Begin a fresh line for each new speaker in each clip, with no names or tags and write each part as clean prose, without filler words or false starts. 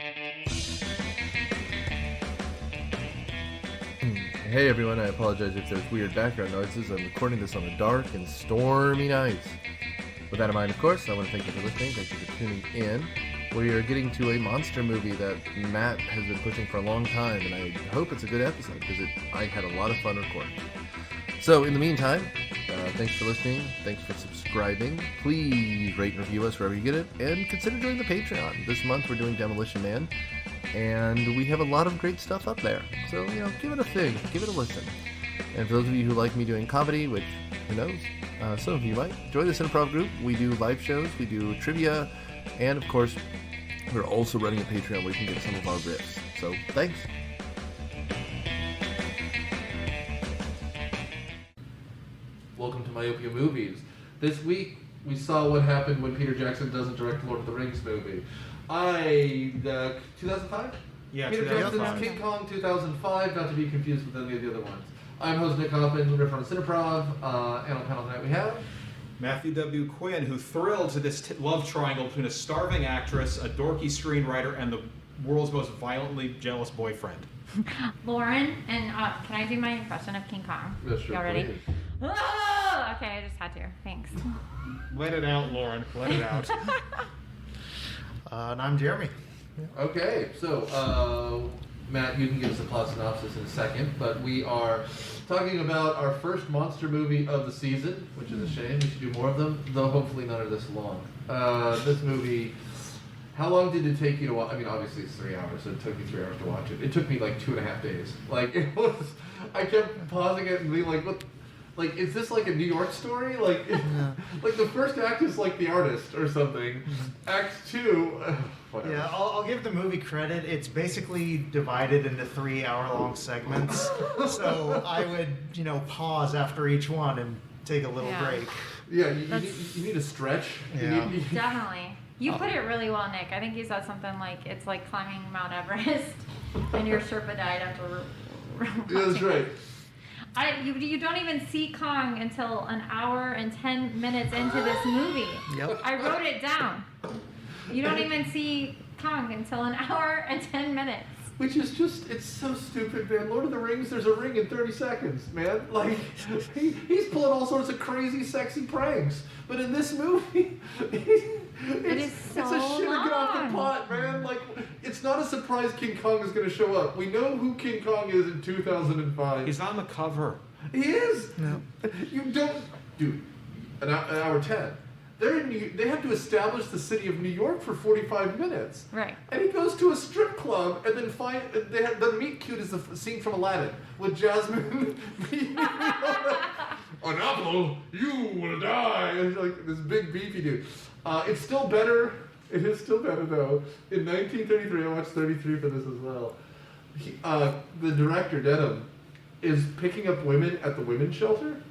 Hey everyone, I apologize if there's weird background noises. I'm recording this on a dark and stormy night. With that in mind, of course, I want to thank you for listening. Thank you for tuning in. We are getting to a monster movie that Matt has been pushing for a long time, and I hope it's a good episode because I had a lot of fun recording. So, in the meantime, thanks for listening. Thanks for subscribing. Please rate and review us wherever you get it, and consider joining the Patreon. This month we're doing Demolition Man, and we have a lot of great stuff up there. So, give it a thing. Give it a listen. And for those of you who like me doing comedy, which, who knows, some of you might, join the Cineprov group. We do live shows, we do trivia, and of course, we're also running a Patreon where you can get some of our riffs. So, thanks. Welcome to Myopia Movies. This week, we saw what happened when Peter Jackson doesn't direct Lord of the Rings movie. 2005?
Yeah,
Peter
2005.
Jackson's King Kong 2005, not to be confused with any of the other ones. I'm host Nick Hoffman, we're from Cineprov, and on panel tonight we have...
Matthew W. Quinn, who thrilled to this love triangle between a starving actress, a dorky screenwriter, and the world's most violently jealous boyfriend.
Lauren, and can I do my impression of King Kong?
Yeah, sure.
Y'all ready? Oh, okay, I just had to. Thanks.
Let it out, Lauren. Let it out.
And I'm Jeremy.
Okay, so Matt, you can give us a plot synopsis in a second, but we are talking about our first monster movie of the season, which is a shame. We should do more of them, though hopefully none are this long. This movie, how long did it take you to watch? I mean, obviously it's 3 hours, so it took you 3 hours to watch it. It took me like 2.5 days. Like, it was, I kept pausing it and being like, what? Like, is this like a New York story? Like, like the first act is like The Artist or something. Act 2, whatever.
Yeah, I'll give the movie credit. It's basically divided into 3-hour-long segments. So I would, pause after each one and take a little break.
Yeah, you need a stretch.
Yeah.
Definitely. You put it really well, Nick. I think you said something like, it's like climbing Mount Everest, and your Sherpa died after...
Yeah, that's right.
You don't even see Kong until an hour and 10 minutes into this movie.
Yep.
I wrote it down. You don't even see Kong until an hour and 10 minutes.
Which is just, it's so stupid, man. Lord of the Rings, there's a ring in 30 seconds, man. Like, he's pulling all sorts of crazy, sexy pranks. But in this movie, it's a shit to get off the pot, man. Like, it's not a surprise King Kong is going to show up. We know who King Kong is in 2005.
He's on the cover.
He is.
No.
You don't, dude. An hour 10. They have to establish the city of New York for 45 minutes.
Right.
And he goes to a strip club, and then the meet cute is the scene from Aladdin with Jasmine. An apple, you will die. And like this big beefy dude. It's still better. It is still better though. In 1933, I watched 33 for this as well. The director Denham is picking up women at the women's shelter.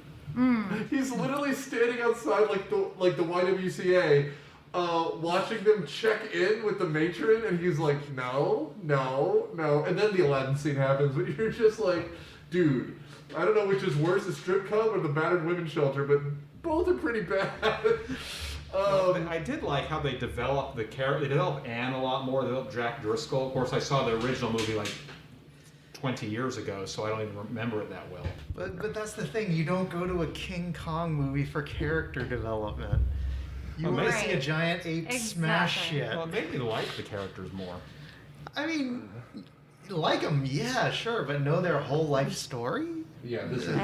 He's literally standing outside like the YWCA, watching them check in with the matron, and he's like, no, and then the Aladdin scene happens, but you're just like, dude, I don't know which is worse, the strip club or the battered women's shelter, but both are pretty bad.
I did like how they developed the character. They developed Anne a lot more. They developed Jack Driscoll. Of course, I saw the original movie like 20 years ago, so I don't even remember it that well.
But that's the thing. You don't go to a King Kong movie for character development. You want to see a giant ape smash shit.
Well, it made me like the characters more.
I mean, like them, yeah, sure, but know their whole life story?
Yeah, this is.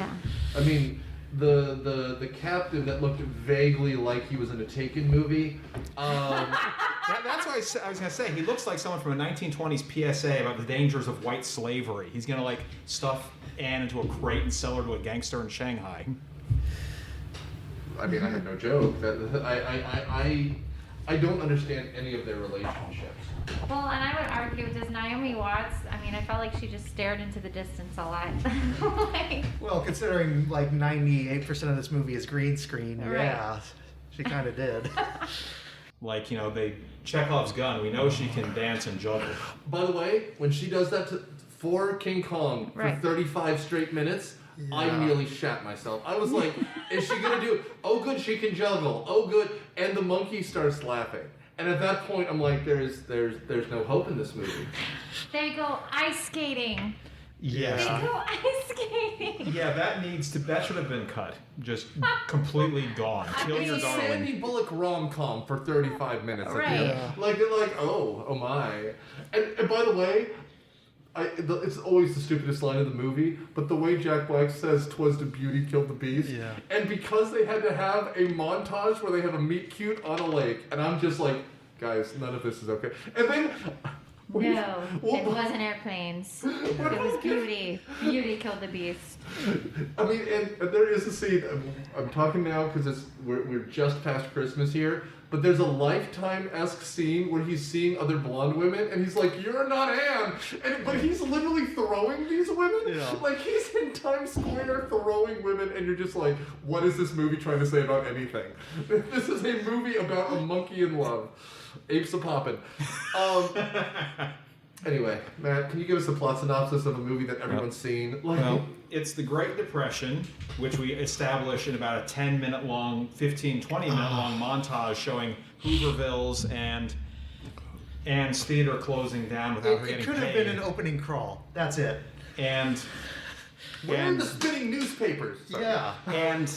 I mean, the captain that looked vaguely like he was in a Taken movie.
That's what I was going to say. He looks like someone from a 1920s PSA about the dangers of white slavery. He's going to like stuff Anne into a crate and sell her to a gangster in Shanghai.
I mean, I have no joke. I don't understand any of their relationships.
Well, and I would argue, does Naomi Watts, I mean, I felt like she just stared into the distance a lot.
Well, considering like 98% of this movie is green screen,
Right.
Yeah, she kind of did.
Like, Chekhov's gun, we know she can dance and juggle.
By the way, when she does that for King Kong for 35 straight minutes, I nearly shat myself. I was like, is she going to do, oh good, she can juggle, oh good, and the monkey starts laughing. And at that point, I'm like, there's no hope in this movie.
They go ice skating.
Yeah.
They go ice skating.
Yeah, that should have been cut. Just completely gone. Kill your
It's a
darling.
Sandy Bullock rom-com for 35 minutes.
Right.
Yeah. Like, they're like, oh my. And by the way, it's always the stupidest line of the movie, but the way Jack Black says, "'Twas the beauty killed the beast," and because they had to have a montage where they have a meet cute on a lake, and I'm just like, guys, none of this is okay. And then...
No, it wasn't airplanes. It was beauty. Beauty killed the beast.
I mean, and there is a scene. I'm talking now because we're just past Christmas here, but there's a Lifetime-esque scene where he's seeing other blonde women, and he's like, "You're not Anne," but he's literally throwing these women.
Yeah.
Like he's in Times Square throwing women, and you're just like, "What is this movie trying to say about anything?" This is a movie about a monkey in love. Apes a poppin'. Anyway, Matt, can you give us a plot synopsis of a movie that everyone's seen? Like,
Well, it's the Great Depression, which we establish in about a 10-minute long, 15, 20-minute long montage showing Hoovervilles and Anne's theater closing down without her
It
getting
could
paid.
have been an opening crawl. That's it.
And
where are
and
the spinning newspapers? Sorry.
Yeah.
and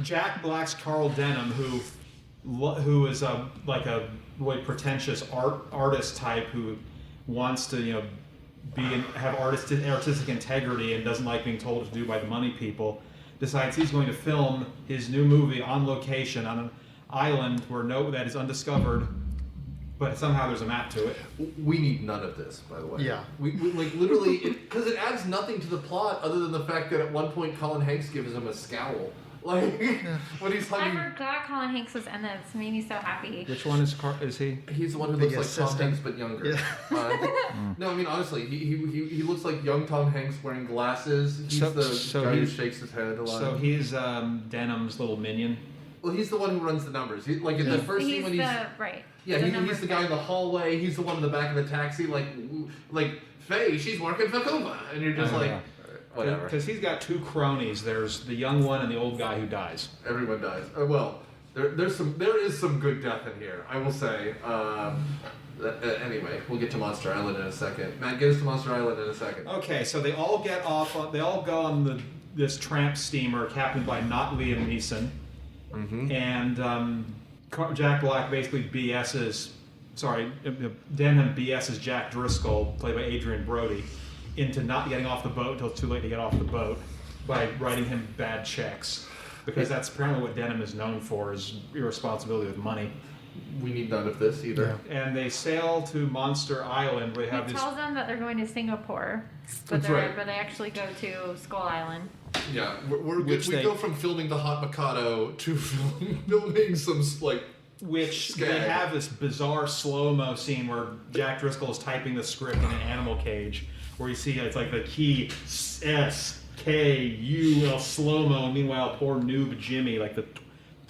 Jack Black's Carl Denham, who is like a really pretentious artist type who wants to have artistic integrity and doesn't like being told what to do by the money people, decides he's going to film his new movie on location on an island that is undiscovered, but somehow there's a map to it.
We need none of this, by the way.
Yeah.
We like literally, because it adds nothing to the plot other than the fact that at one point Colin Hanks gives him a scowl. Like, when he's
I
hugging...
forgot Colin Hanks was in this. It made me so happy.
Which one is he?
He's the one who
The
looks like Tom
assistant.
Hanks but younger.
Yeah.
No, I mean honestly, he looks like young Tom Hanks wearing glasses. He's the guy who shakes his head a lot.
So he's Denham's little minion.
Well, he's the one who runs the numbers. Like in the first scene when he's
right.
yeah, he's the guy in the hallway. He's the one in the back of the taxi. Like Faye, she's working for Cuba, and you're just like. Whatever.
Because he's got two cronies. There's the young one and the old guy who dies.
Everyone dies. Well, there is some good death in here, I will say. Anyway, we'll get to Monster Island in a second. Matt, get us to Monster Island in a second.
Okay, so they all get off. They all go on this tramp steamer captained by not Liam Neeson, and Jack Black basically BS's. Sorry, Denham BS's Jack Driscoll, played by Adrian Brody, into not getting off the boat until it's too late to get off the boat by writing him bad checks. Because that's apparently what Denham is known for, is irresponsibility with money.
We need none of this either.
Yeah.
And they sail to Monster Island where they have
He
this...
tells them that they're going to Singapore, but
That's right.
but they actually go to Skull Island.
Yeah, we go from filming the Hot Mikado to filming some, like...
Which
Skag.
they have this bizarre slow-mo scene where Jack Driscoll is typing the script in an animal cage, where you see it's like the key S-K-U-L slow-mo, and meanwhile poor noob Jimmy, like the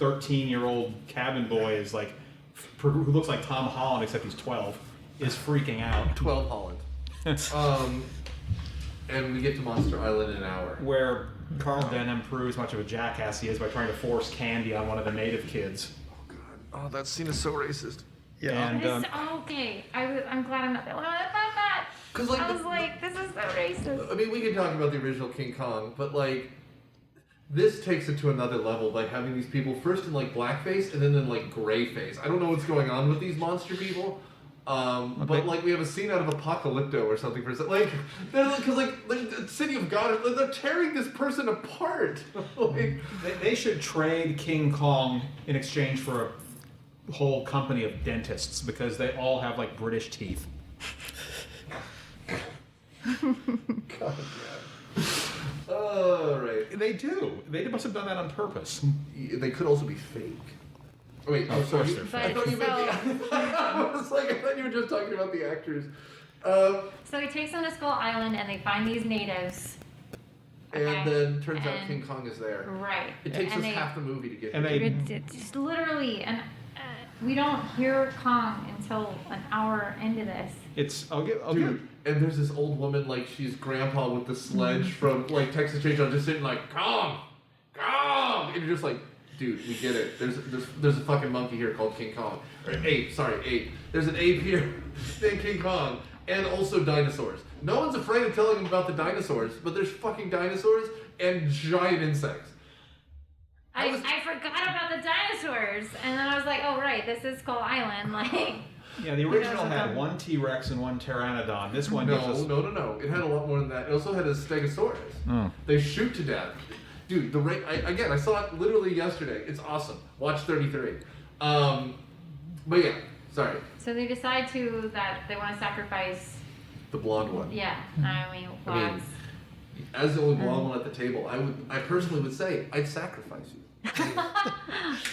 13-year-old cabin boy, is like, who looks like Tom Holland except he's 12, is freaking out.
12 Holland. And we get to Monster Island in an hour.
Where Carl Denham proves how much of a jackass he is by trying to force candy on one of the native kids.
Oh, that scene is so racist.
Yeah.
And,
It is okay. I'm glad I'm not the only one that thought that.
'Cause, like,
I was like, this is so racist.
I mean, we can talk about the original King Kong, but like, this takes it to another level by having these people first in like blackface and then in like gray face. I don't know what's going on with these monster people. But like we have a scene out of Apocalypto or something for like, because like the City of God, they're tearing this person apart. Like,
they should trade King Kong in exchange for a whole company of dentists, because they all have like British teeth.
God, yeah. All right.
They do. They must have done that on purpose.
They could also be fake. Oh, wait,
Of course they're
I thought you meant the. I was like, I thought you were just talking about the actors.
So he takes them to Skull Island, and they find these natives.
And then turns out
And-
King Kong is there.
Right.
It takes
and
us
they,
half the movie to get
and
here.
they-
It's just literally, and we don't hear Kong until an hour into this.
It's I'll give
Dude, and there's this old woman, like, she's grandpa with the sledge from, like, Texas Chainsaw, just sitting like, Kong! Kong! And you're just like, dude, we get it. There's a fucking monkey here called King Kong. Or ape, sorry, ape. There's an ape here named King Kong, and also dinosaurs. No one's afraid of telling them about the dinosaurs, but there's fucking dinosaurs and giant insects.
I forgot about the dinosaurs, and then I was like, oh right, this is Skull Island, like.
Yeah, the original had one T-Rex and one Pteranodon. This one
No. It had a lot more than that. It also had a Stegosaurus.
Oh.
They shoot to death. Dude, I saw it literally yesterday. It's awesome. Watch 33. But yeah, sorry.
So they decide that they want to sacrifice.
The blonde one.
Yeah, Naomi Watts.
As the only blonde one at the table, I personally would say I'd sacrifice you.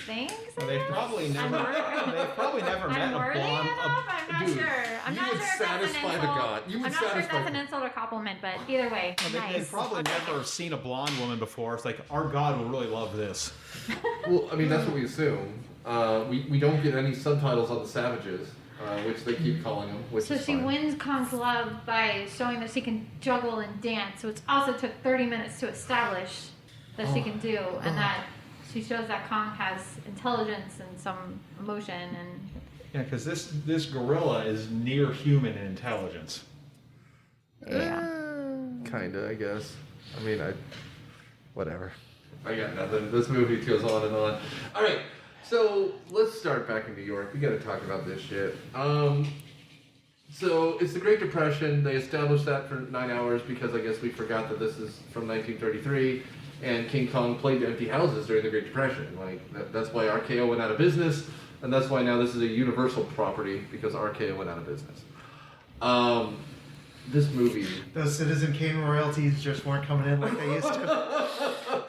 Thanks.
Well, they've probably never met a blonde.
I'm not
Dude,
sure. I'm not sure if that's an insult.
You would
I'm not sure if
satisfy
that's an insult or compliment, but either way, nice.
They've probably never seen a blonde woman before. It's like, our God will really love this.
Well, I mean, that's what we assume. We don't get any subtitles on the savages, which they keep calling them. Which
So
is
she
fine.
wins Kong's love by showing that she can juggle and dance, which also took 30 minutes to establish that she can do, and that she shows that Kong has intelligence and some emotion and.
Yeah, because this gorilla is near human in intelligence.
Yeah.
Kinda, I guess. I mean, whatever. I got nothing. This movie goes on and on. All right, so let's start back in New York. We got to talk about this shit. So it's the Great Depression. They established that for 9 hours because I guess we forgot that this is from 1933, and King Kong played to empty houses during the Great Depression. Like that's why RKO went out of business, and that's why now this is a Universal property because RKO went out of business. This movie.
Those Citizen Kane royalties just weren't coming in like they used to.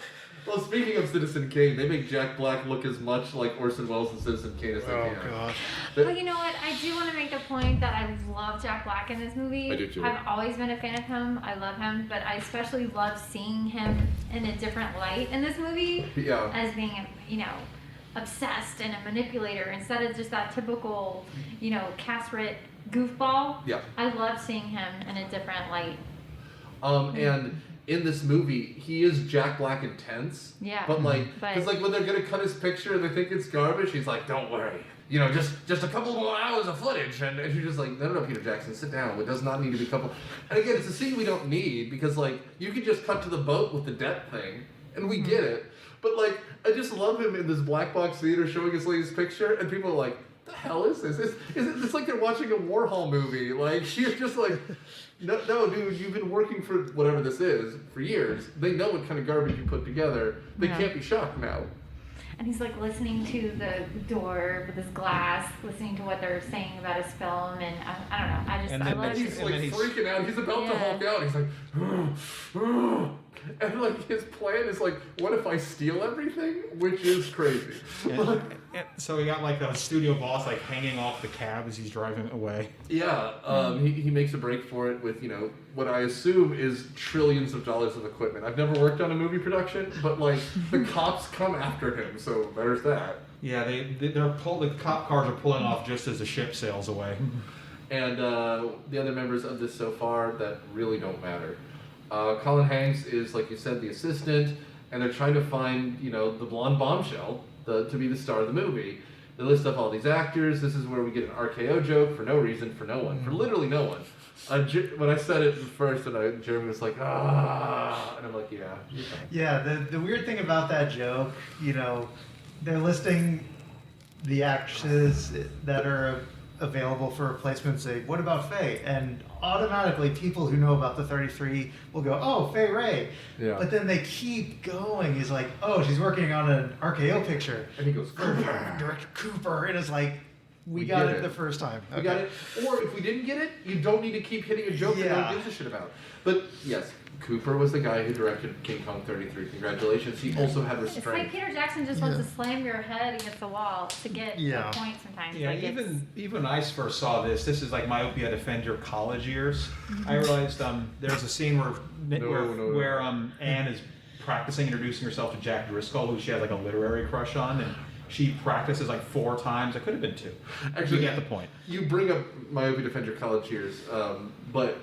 Well, speaking of Citizen Kane, they make Jack Black look as much like Orson Welles and Citizen Kane as they can.
Oh gosh.
Well, you know what? I do want to make the point that I love Jack Black in this movie.
I do too.
I've always been a fan of him. I love him, but I especially love seeing him in a different light in this movie.
Yeah.
As being, obsessed and a manipulator instead of just that typical, cast-writ goofball.
Yeah.
I love seeing him in a different light.
And in this movie, he is Jack Black intense.
Yeah.
But because when they're gonna cut his picture and they think it's garbage, he's like, "Don't worry, just a couple more hours of footage." And you're just like, "No, Peter Jackson, sit down. It does not need to be a couple." And again, it's a scene we don't need because you could just cut to the boat with the debt thing, and we get it. But I just love him in this black box theater showing his latest picture, and people are like, "The hell is this? It's like they're watching a Warhol movie." You're just like, no, dude, you've been working for whatever this is for years. They know what kind of garbage you put together. They can't be shocked now.
And he's listening to the door with his glass, listening to what they're saying about his film, and I don't know. I love
He's
it.
freaking out. He's about to Hulk out. He's like, and his plan is what if I steal everything? Which is crazy.
And so we got a studio boss hanging off the cab as he's driving away.
Yeah, he makes a break for it with what I assume is trillions of dollars of equipment. I've never worked on a movie production, but the cops come after him, so there's that.
Yeah, the cop cars are pulling off just as the ship sails away.
And the other members of this so far that really don't matter. Colin Hanks is, like you said, the assistant, and they're trying to find, the blonde bombshell to be the star of the movie. They list off all these actors. This is where we get an RKO joke for no reason, for no one, for literally no one. When I said it first, and Jeremy was like, and I'm like, yeah.
Yeah, the weird thing about that joke, they're listing the actresses that are available for replacement. Say, what about Faye? And automatically people who know about the 33 will go, oh, Faye Ray.
Yeah.
But then they keep going. He's like, oh, she's working on an RKO picture.
And he goes,
Director Cooper. And it's like, we got it the first time.
We got it. Or if we didn't get it, you don't need to keep hitting a joke that no one gives a shit about. But yes, Cooper was the guy who directed King Kong 33. Congratulations. He also had
It's
restraint.
like Peter Jackson just wants to slam your head against the wall to get a point sometimes.
Yeah, even when I first saw this is Myopia Defend Your College Years. I realized there's a scene where Anne is practicing introducing herself to Jack Driscoll, who she has a literary crush on, and she practices 4 times. It could have been 2. Actually, you get the point.
You bring up Myopia Defend Your College Years, but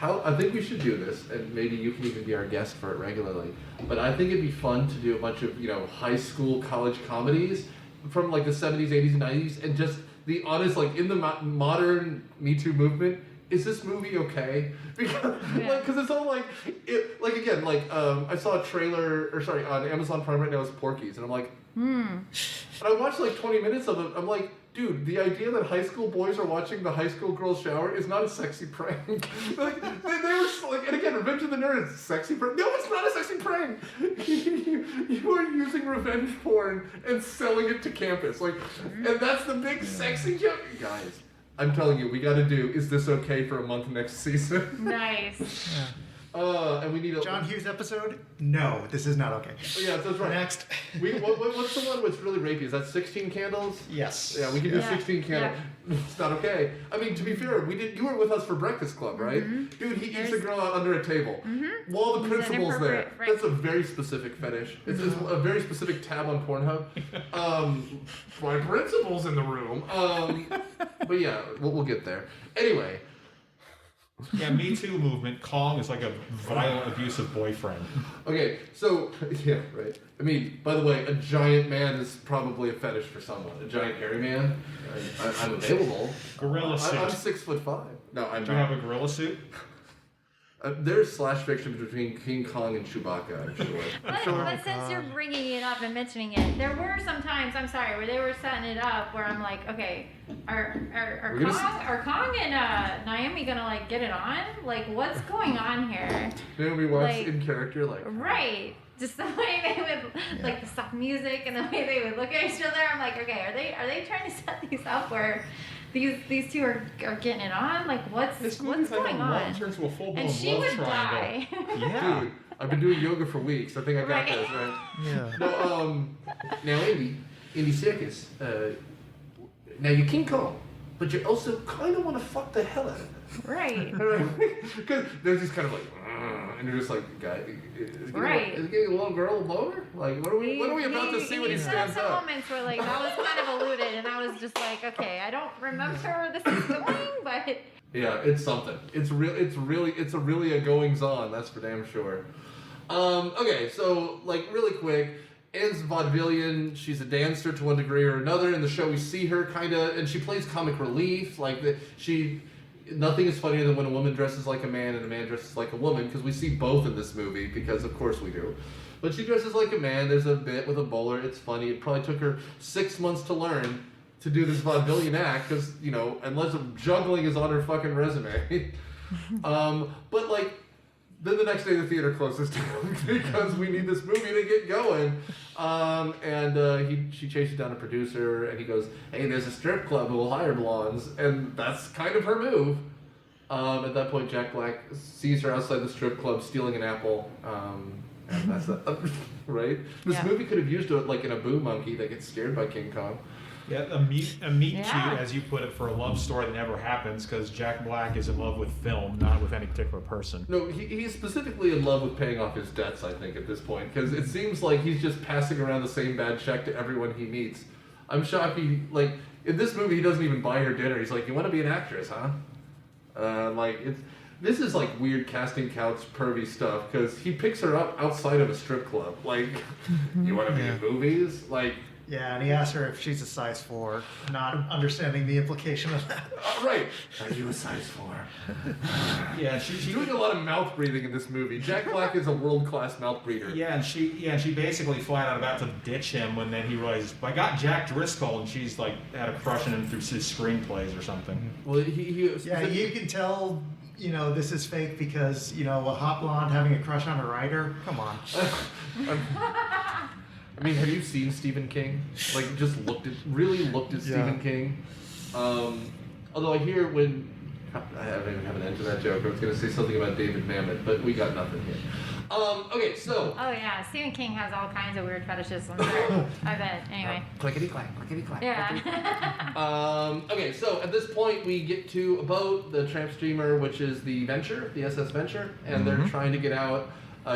I think we should do this, and maybe you can even be our guest for it regularly. But I think it'd be fun to do a bunch of high school, college comedies from like the 70s, 80s, and 90s, and just the honest, like in the modern Me Too movement. Is this movie okay? Because it's all like I saw a trailer on Amazon Prime right now is Porky's, and I'm like, and I watched like 20 minutes of it. I'm like, dude, the idea that high school boys are watching the high school girls shower is not a sexy prank. Like they were like, and again, Revenge of the Nerds, sexy prank. No, it's not a sexy prank. You are using revenge porn and selling it to campus, like, and that's the big sexy joke, guys. I'm telling you, we got to do Is This Okay for a month next season.
Nice.
And we need a
John Hughes episode? No, this is not okay.
Yeah, that's right.
Next.
What's the one that's really rapey? Is that 16 Candles?
Yes.
Yeah, we can do 16 Candles. Yeah. It's not okay. I mean, to be fair, you were with us for Breakfast Club, right? Mm-hmm. Dude, he eats a girl out under a table. Mm-hmm. While the principal's there. Right. That's a very specific fetish. It's a very specific tab on Pornhub. My principal's in the room. But yeah, we'll get there. Anyway.
Yeah, Me Too movement. Kong is like a violent, abusive boyfriend.
Okay, so, yeah, right. I mean, by the way, a giant man is probably a fetish for someone. A giant hairy man. I'm available.
Gorilla suit.
I'm 6'5". No, I'm
Do
not.
you have a gorilla suit?
There's slash fiction between King Kong and Chewbacca, I'm sure.
But since you're bringing it up and mentioning it, there were some times, I'm sorry, where they were setting it up where I'm like, okay, are Kong and Naomi gonna like get it on? Like, what's going on here?
Naomi Watts
like,
in character, like.
Right. Just the way they would, like the soft music and the way they would look at each other. I'm like, okay, are they trying to set these up where these two are getting it on? Like, what's going on?
Turns to a full-blown
and she
love
would
triangle.
die.
Yeah.
Dude, I've been doing yoga for weeks. I think I got this, right?
Yeah.
No, now in the circus, now you're King Kong, but you also kind of want to fuck the hell out of it.
Right.
Because there's this kind of like, and you're just like, guy, is it getting a little girl a boner? Like, what are we about to see when he stands up?
Some moments where like that was kind of alluded, and I was just like, okay, I don't remember where this is going, but.
Yeah, it's something. It's really a goings on. That's for damn sure. Okay, so like really quick. Anne's vaudevillian. She's a dancer to one degree or another. In the show, we see her kind of, and she plays comic relief. Nothing is funnier than when a woman dresses like a man and a man dresses like a woman, because we see both in this movie, because of course we do. But she dresses like a man. There's a bit with a bowler. It's funny. It probably took her 6 months to learn to do this vaudevillian act, because, unless juggling is on her fucking resume. But like, then the next day the theater closes down because we need this movie to get going. She chases down a producer, and he goes, hey, there's a strip club who will hire blondes, and that's kind of her move. At that point, Jack Black sees her outside the strip club stealing an apple, and that's right? This movie could have used it like in a boo monkey that gets scared by King Kong.
Yeah, a meet cute, as you put it, for a love story that never happens, because Jack Black is in love with film, not with any particular person.
No, he's specifically in love with paying off his debts, I think, at this point, because it seems like he's just passing around the same bad check to everyone he meets. I'm shocked in this movie, he doesn't even buy her dinner. He's like, you want to be an actress, huh? This is like weird casting couch pervy stuff, because he picks her up outside of a strip club. Like, you want to be in movies? Like...
Yeah, and he asked her if she's a size 4, not understanding the implication of that.
Right. Are you a size 4? Yeah, she's doing a lot of mouth breathing in this movie. Jack Black is a world-class mouth breather.
Yeah, and she basically flat out about to ditch him when then he realizes, I got Jack Driscoll, and she's like had a crush on him through his screenplays or something.
Well,
yeah, you can tell, this is fake because, a hot blonde having a crush on a writer. Come on.
I mean, have you seen Stephen King? Like, just really looked at Stephen King? Although I hear I don't even have an end to that joke. I was going to say something about David Mamet, but we got nothing here. Okay, so...
Oh, yeah. Stephen King has all kinds of weird fetishes, I'm sure. I bet. Anyway.
Clickety-clack, clickety-clack.
Yeah.
Okay, so at this point, we get to a boat, the tramp steamer, which is the Venture, the SS Venture, and they're trying to get out.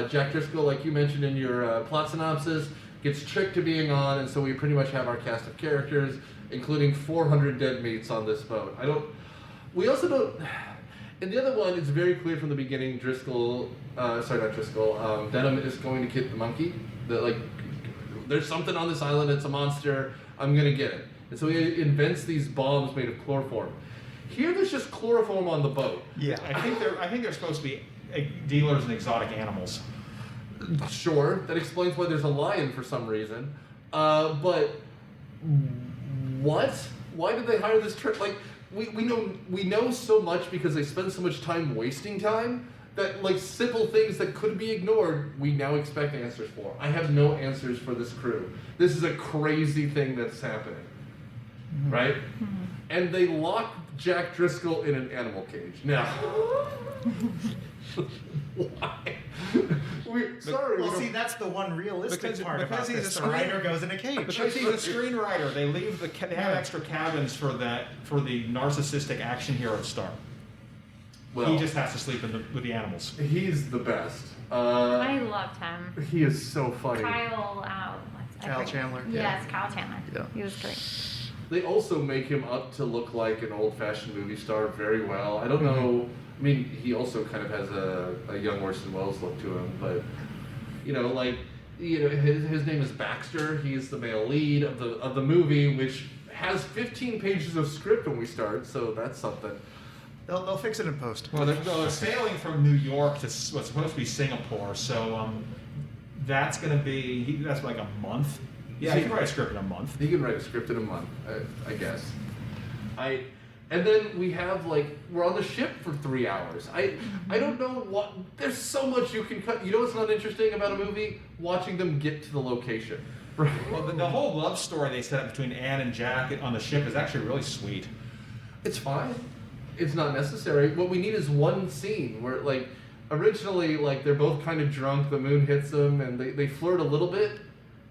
Jack Driscoll, like you mentioned in your plot synopsis, gets tricked to being on, and so we pretty much have our cast of characters, including 400 dead meats on this boat. We also don't... And the other one, it's very clear from the beginning, Denham is going to get the monkey. There's something on this island, it's a monster, I'm gonna get it. And so he invents these bombs made of chloroform. Here there's just chloroform on the boat.
Yeah.
I think they're supposed to be dealers in exotic animals.
Sure, that explains why there's a lion for some reason. But what? Why did they hire this trip? Like, we know so much because they spend so much time wasting time that, like, simple things that could be ignored, we now expect answers for. I have no answers for this crew. This is a crazy thing that's happening, right? Mm-hmm. And they lock Jack Driscoll in an animal cage. Now, why?
Well, see, that's the one realistic part about this. The writer goes in a cage.
Because he's a screenwriter, they have extra cabins for the narcissistic action hero star. Well, he just has to sleep with the animals.
He's the best.
I loved him.
He is so funny.
Kyle
Chandler.
Yes, Kyle Chandler.
Yeah.
He was great.
They also make him up to look like an old-fashioned movie star very well. I don't know. I mean, he also kind of has a young Orson Welles look to him, but his name is Baxter. He's the male lead of the movie, which has 15 pages of script when we start, so that's something.
They'll fix it in post.
Well, they're sailing from New York to what's supposed to be Singapore, so that's going to be that's like a month. Yeah, he can write a script in a month.
He can write a script in a month, I guess. And then we have, we're on the ship for 3 hours. I don't know what... There's so much you can cut. You know what's not interesting about a movie? Watching them get to the location. Right?
Well, the whole love story they set up between Anne and Jack on the ship is actually really sweet.
It's fine. It's not necessary. What we need is one scene where, originally, they're both kind of drunk, the moon hits them, and they flirt a little bit.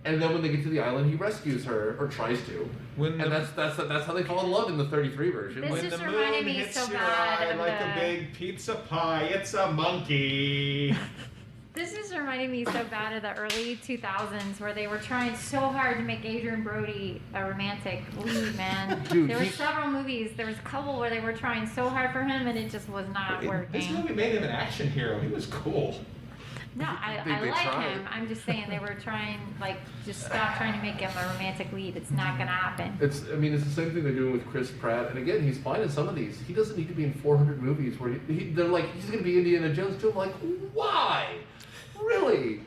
And then when they get to the island, he rescues her, or tries to. That's how they fall in love in the 33 version.
This
when
just
the
reminded
moon
me
hits
so
your
bad
eye
of
like
the...
a big pizza pie, it's a monkey.
This is reminding me so bad of the early 2000s where they were trying so hard to make Adrian Brody a romantic lead, man.
Dude,
there were several movies. There was a couple where they were trying so hard for him and it just was not working.
This movie made him an action hero. He was cool.
No, I like him. I'm just saying they were trying, just stop trying to make him a romantic lead. It's not going to happen.
It's the same thing they're doing with Chris Pratt. And again, he's fine in some of these. He doesn't need to be in 400 movies where they're like, he's going to be Indiana Jones too. I'm like, why? Really?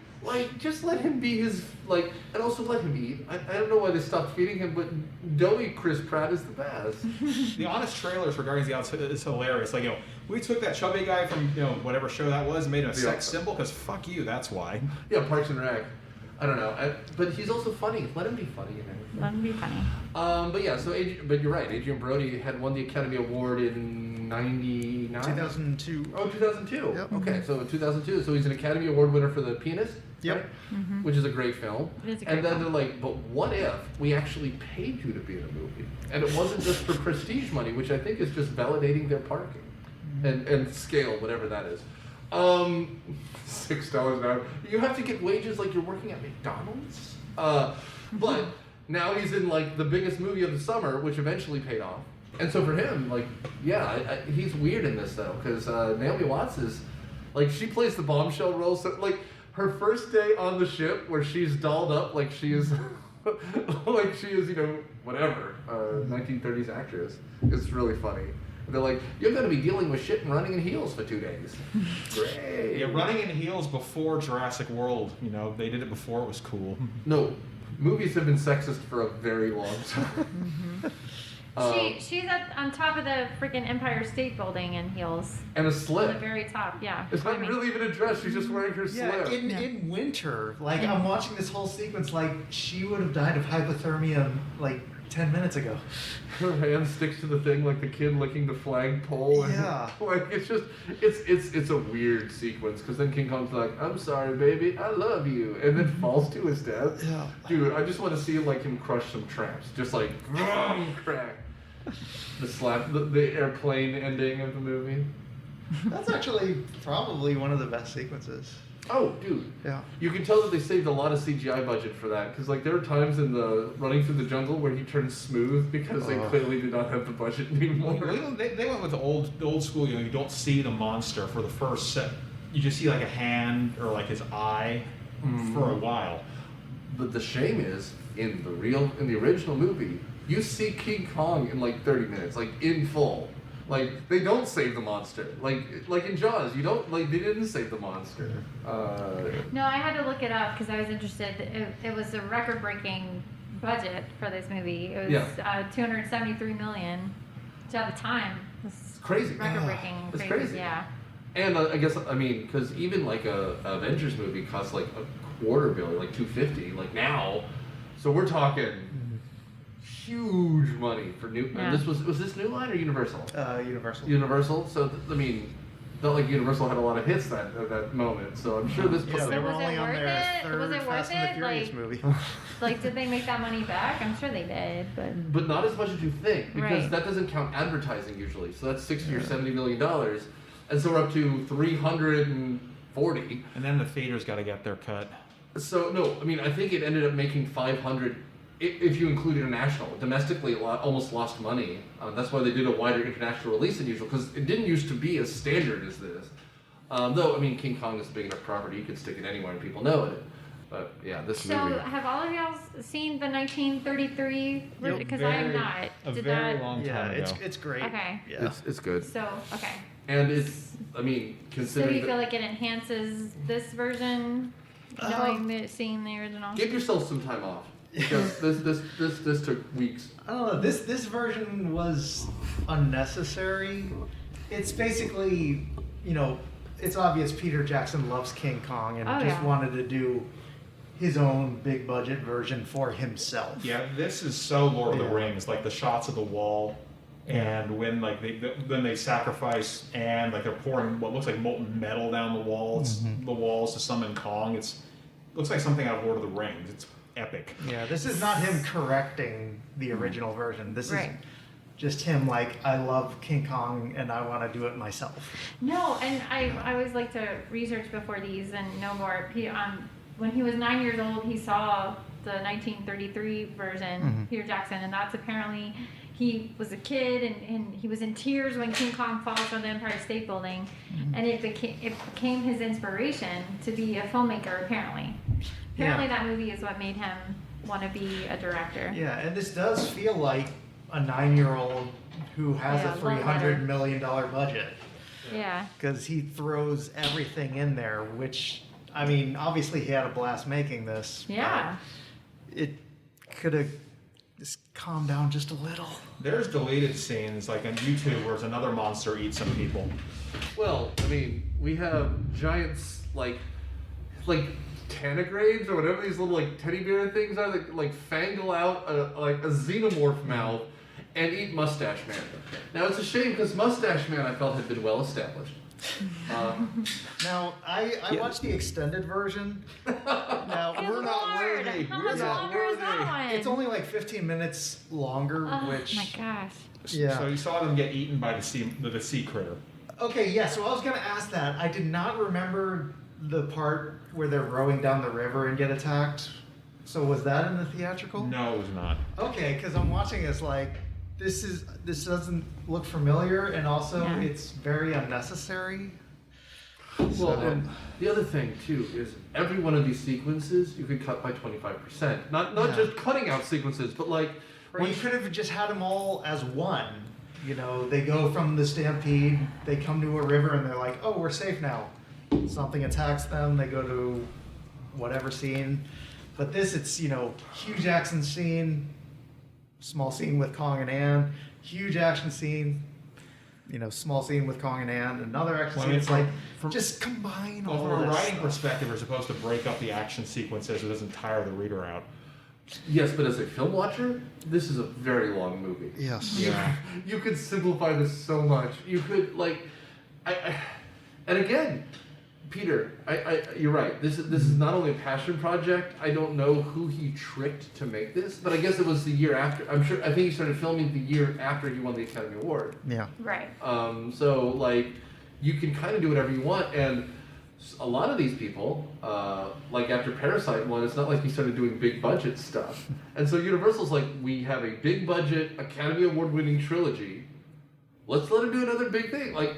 Just let him be his, and also let him eat. I don't know why they stopped feeding him, but doughy Chris Pratt is the best.
The honest trailers for Guardians of the Galaxy is hilarious. We took that chubby guy from, whatever show that was and made him a sex symbol, because fuck you, that's why.
Yeah, Parks and Rec. I don't know. But he's also funny. Let him be funny,
Let him be funny.
But yeah, but you're right. Adrian Brody had won the Academy Award in 99?
2002.
Oh, 2002.
Yep.
Okay, so 2002. So he's an Academy Award winner for The Pianist,
yep.
Right?
Mm-hmm.
Which is a great film.
It is a great
and then
film.
they're like, but what if we actually paid you to be in a movie? And it wasn't just for prestige money, which I think is just validating their parking and scale, whatever that is. $6 an hour. You have to get wages like you're working at McDonald's. But now he's in the biggest movie of the summer, which eventually paid off. And so for him, he's weird in this though, because Naomi Watts is, she plays the bombshell role. So her first day on the ship, where she's dolled up like she is, whatever, 1930s actress. It's really funny. They're like, you're going to be dealing with shit and running in heels for 2 days. Great.
Yeah, running in heels before Jurassic World. They did it before it was cool.
No, movies have been sexist for a very long time.
She's on top of the freaking Empire State Building in heels.
And a
On
slip.
the very top, yeah.
It's not really even a dress. She's just wearing her
Yeah,
slip.
in winter, I'm watching this whole sequence she would have died of hypothermia 10 minutes ago.
Her hand sticks to the thing like the kid licking the flagpole.
Yeah.
It's a weird sequence, because then King Kong's like, I'm sorry, baby, I love you, and then falls to his death.
Yeah.
Dude, I just want to see him crush some tramps. Just crack. The airplane ending of the movie.
That's actually probably one of the best sequences.
Oh, dude.
Yeah.
You can tell that they saved a lot of CGI budget for that, because like there were times in the running through the jungle where he turned smooth because they clearly did not have the budget anymore.
They went with the old school. You know, you don't see the monster for the first set. You just see like a hand or like his eye for a while.
But the shame is, in the original movie, you see King Kong in like 30 minutes, like in full. Like they don't save the monster. Like in Jaws, they didn't save the monster.
No, I had to look it up because I was interested. It was a record-breaking budget for this movie. It was $273 million, which at the time was
crazy.
Record-breaking.
It's crazy.
Yeah.
And I guess because even like a Avengers movie costs like $250 million, like $250, like now. So we're talking huge money for new.
Yeah.
And this was this New Line or Universal?
Universal.
Universal. So felt like Universal had a lot of hits that moment. So I'm sure this.
Yeah, they were
was
only
it
on
worth
their
it? Was
third
it
Fast
worth
and the
it?
Furious movie.
Like, did they make that money back? I'm sure they did, but
But not as much as you think, because
Right.
that doesn't count advertising usually. So that's $60 or $70 million, and so we're up to 340.
And then the theater's got to get their cut.
So no, I think it ended up making 500 if you include international. Domestically, it almost lost money. That's why they did a wider international release than usual, because it didn't used to be as standard as this. Though King Kong is a big enough property, you could stick it anywhere and people know it. But yeah, this
so
movie.
have all of y'all seen the 1933? Because I have not.
A
Did
very
that?
long
Yeah,
time ago.
it's great.
Okay.
Yeah.
It's good,
So okay.
and it's
So
considering.
you feel like it enhances this version, seeing the original?
Give yourself some time off, because this took weeks.
I don't know. This version was unnecessary. It's basically, it's obvious Peter Jackson loves King Kong and just wanted to do his own big budget version for himself.
Yeah, this is so Lord of the Rings, like the shots of the wall, and when then they sacrifice and they're pouring what looks like molten metal down the walls, the walls to summon Kong. Looks like something out of Lord of the Rings. It's epic.
Yeah, this is not him correcting the original version. This is just him I love King Kong and I want to do it myself.
No, and I always like to research before these and know more. When he was 9 years old, he saw the 1933 version, Peter Jackson, and that's apparently he was a kid and he was in tears when King Kong falls from the Empire State Building, and it became his inspiration to be a filmmaker. Apparently, that movie is what made him want to be a director.
Yeah, and this does feel like a 9-year-old who has a $300 million budget.
Yeah.
Because he throws everything in there, which, obviously he had a blast making this.
Yeah.
It could have just calmed down just a little.
There's deleted scenes like on YouTube where another monster eats some people.
Well, we have giants like tanagrades or whatever these little teddy bear things are that fangle out a xenomorph mouth and eat Mustache Man. Now it's a shame because Mustache Man I felt had been well established.
Now I watched the extended version. Now
Good Lord, how much longer is that one?
It's only 15 minutes longer, which.
Oh my gosh.
Yeah.
So you saw them get eaten by the sea critter.
Okay, yeah. So I was gonna ask that. I did not remember the part where they're rowing down the river and get attacked. So was that in the theatrical?
No, it was not.
Okay, because I'm watching this this doesn't look familiar, and also it's very unnecessary.
Well, the other thing too is every one of these sequences you could cut by 25%. Not just cutting out sequences, but
Or you could have just had them all as one. They go from the stampede, they come to a river, and they're like, "Oh, we're safe now." Something attacks them, they go to whatever scene. But this, it's Hugh Jackson scene, small scene with Kong and Ann, huge action scene. Small scene with Kong and Ann, another action scene. It's just combine all
From a
this
writing
stuff.
perspective, we're supposed to break up the action sequences so it doesn't tire the reader out.
yes, but as a film watcher, this is a very long movie.
Yes.
Yeah.
You could simplify this so much. You could and again, Peter, you're right. This is not only a passion project. I don't know who he tricked to make this, but I guess it was the year after. I think he started filming the year after he won the Academy Award.
Yeah.
Right.
So you can kind of do whatever you want, and a lot of these people, like after Parasite won, it's not like he started doing big budget stuff. And so Universal's like, we have a big budget, Academy Award winning trilogy. Let's let him do another big thing. Like,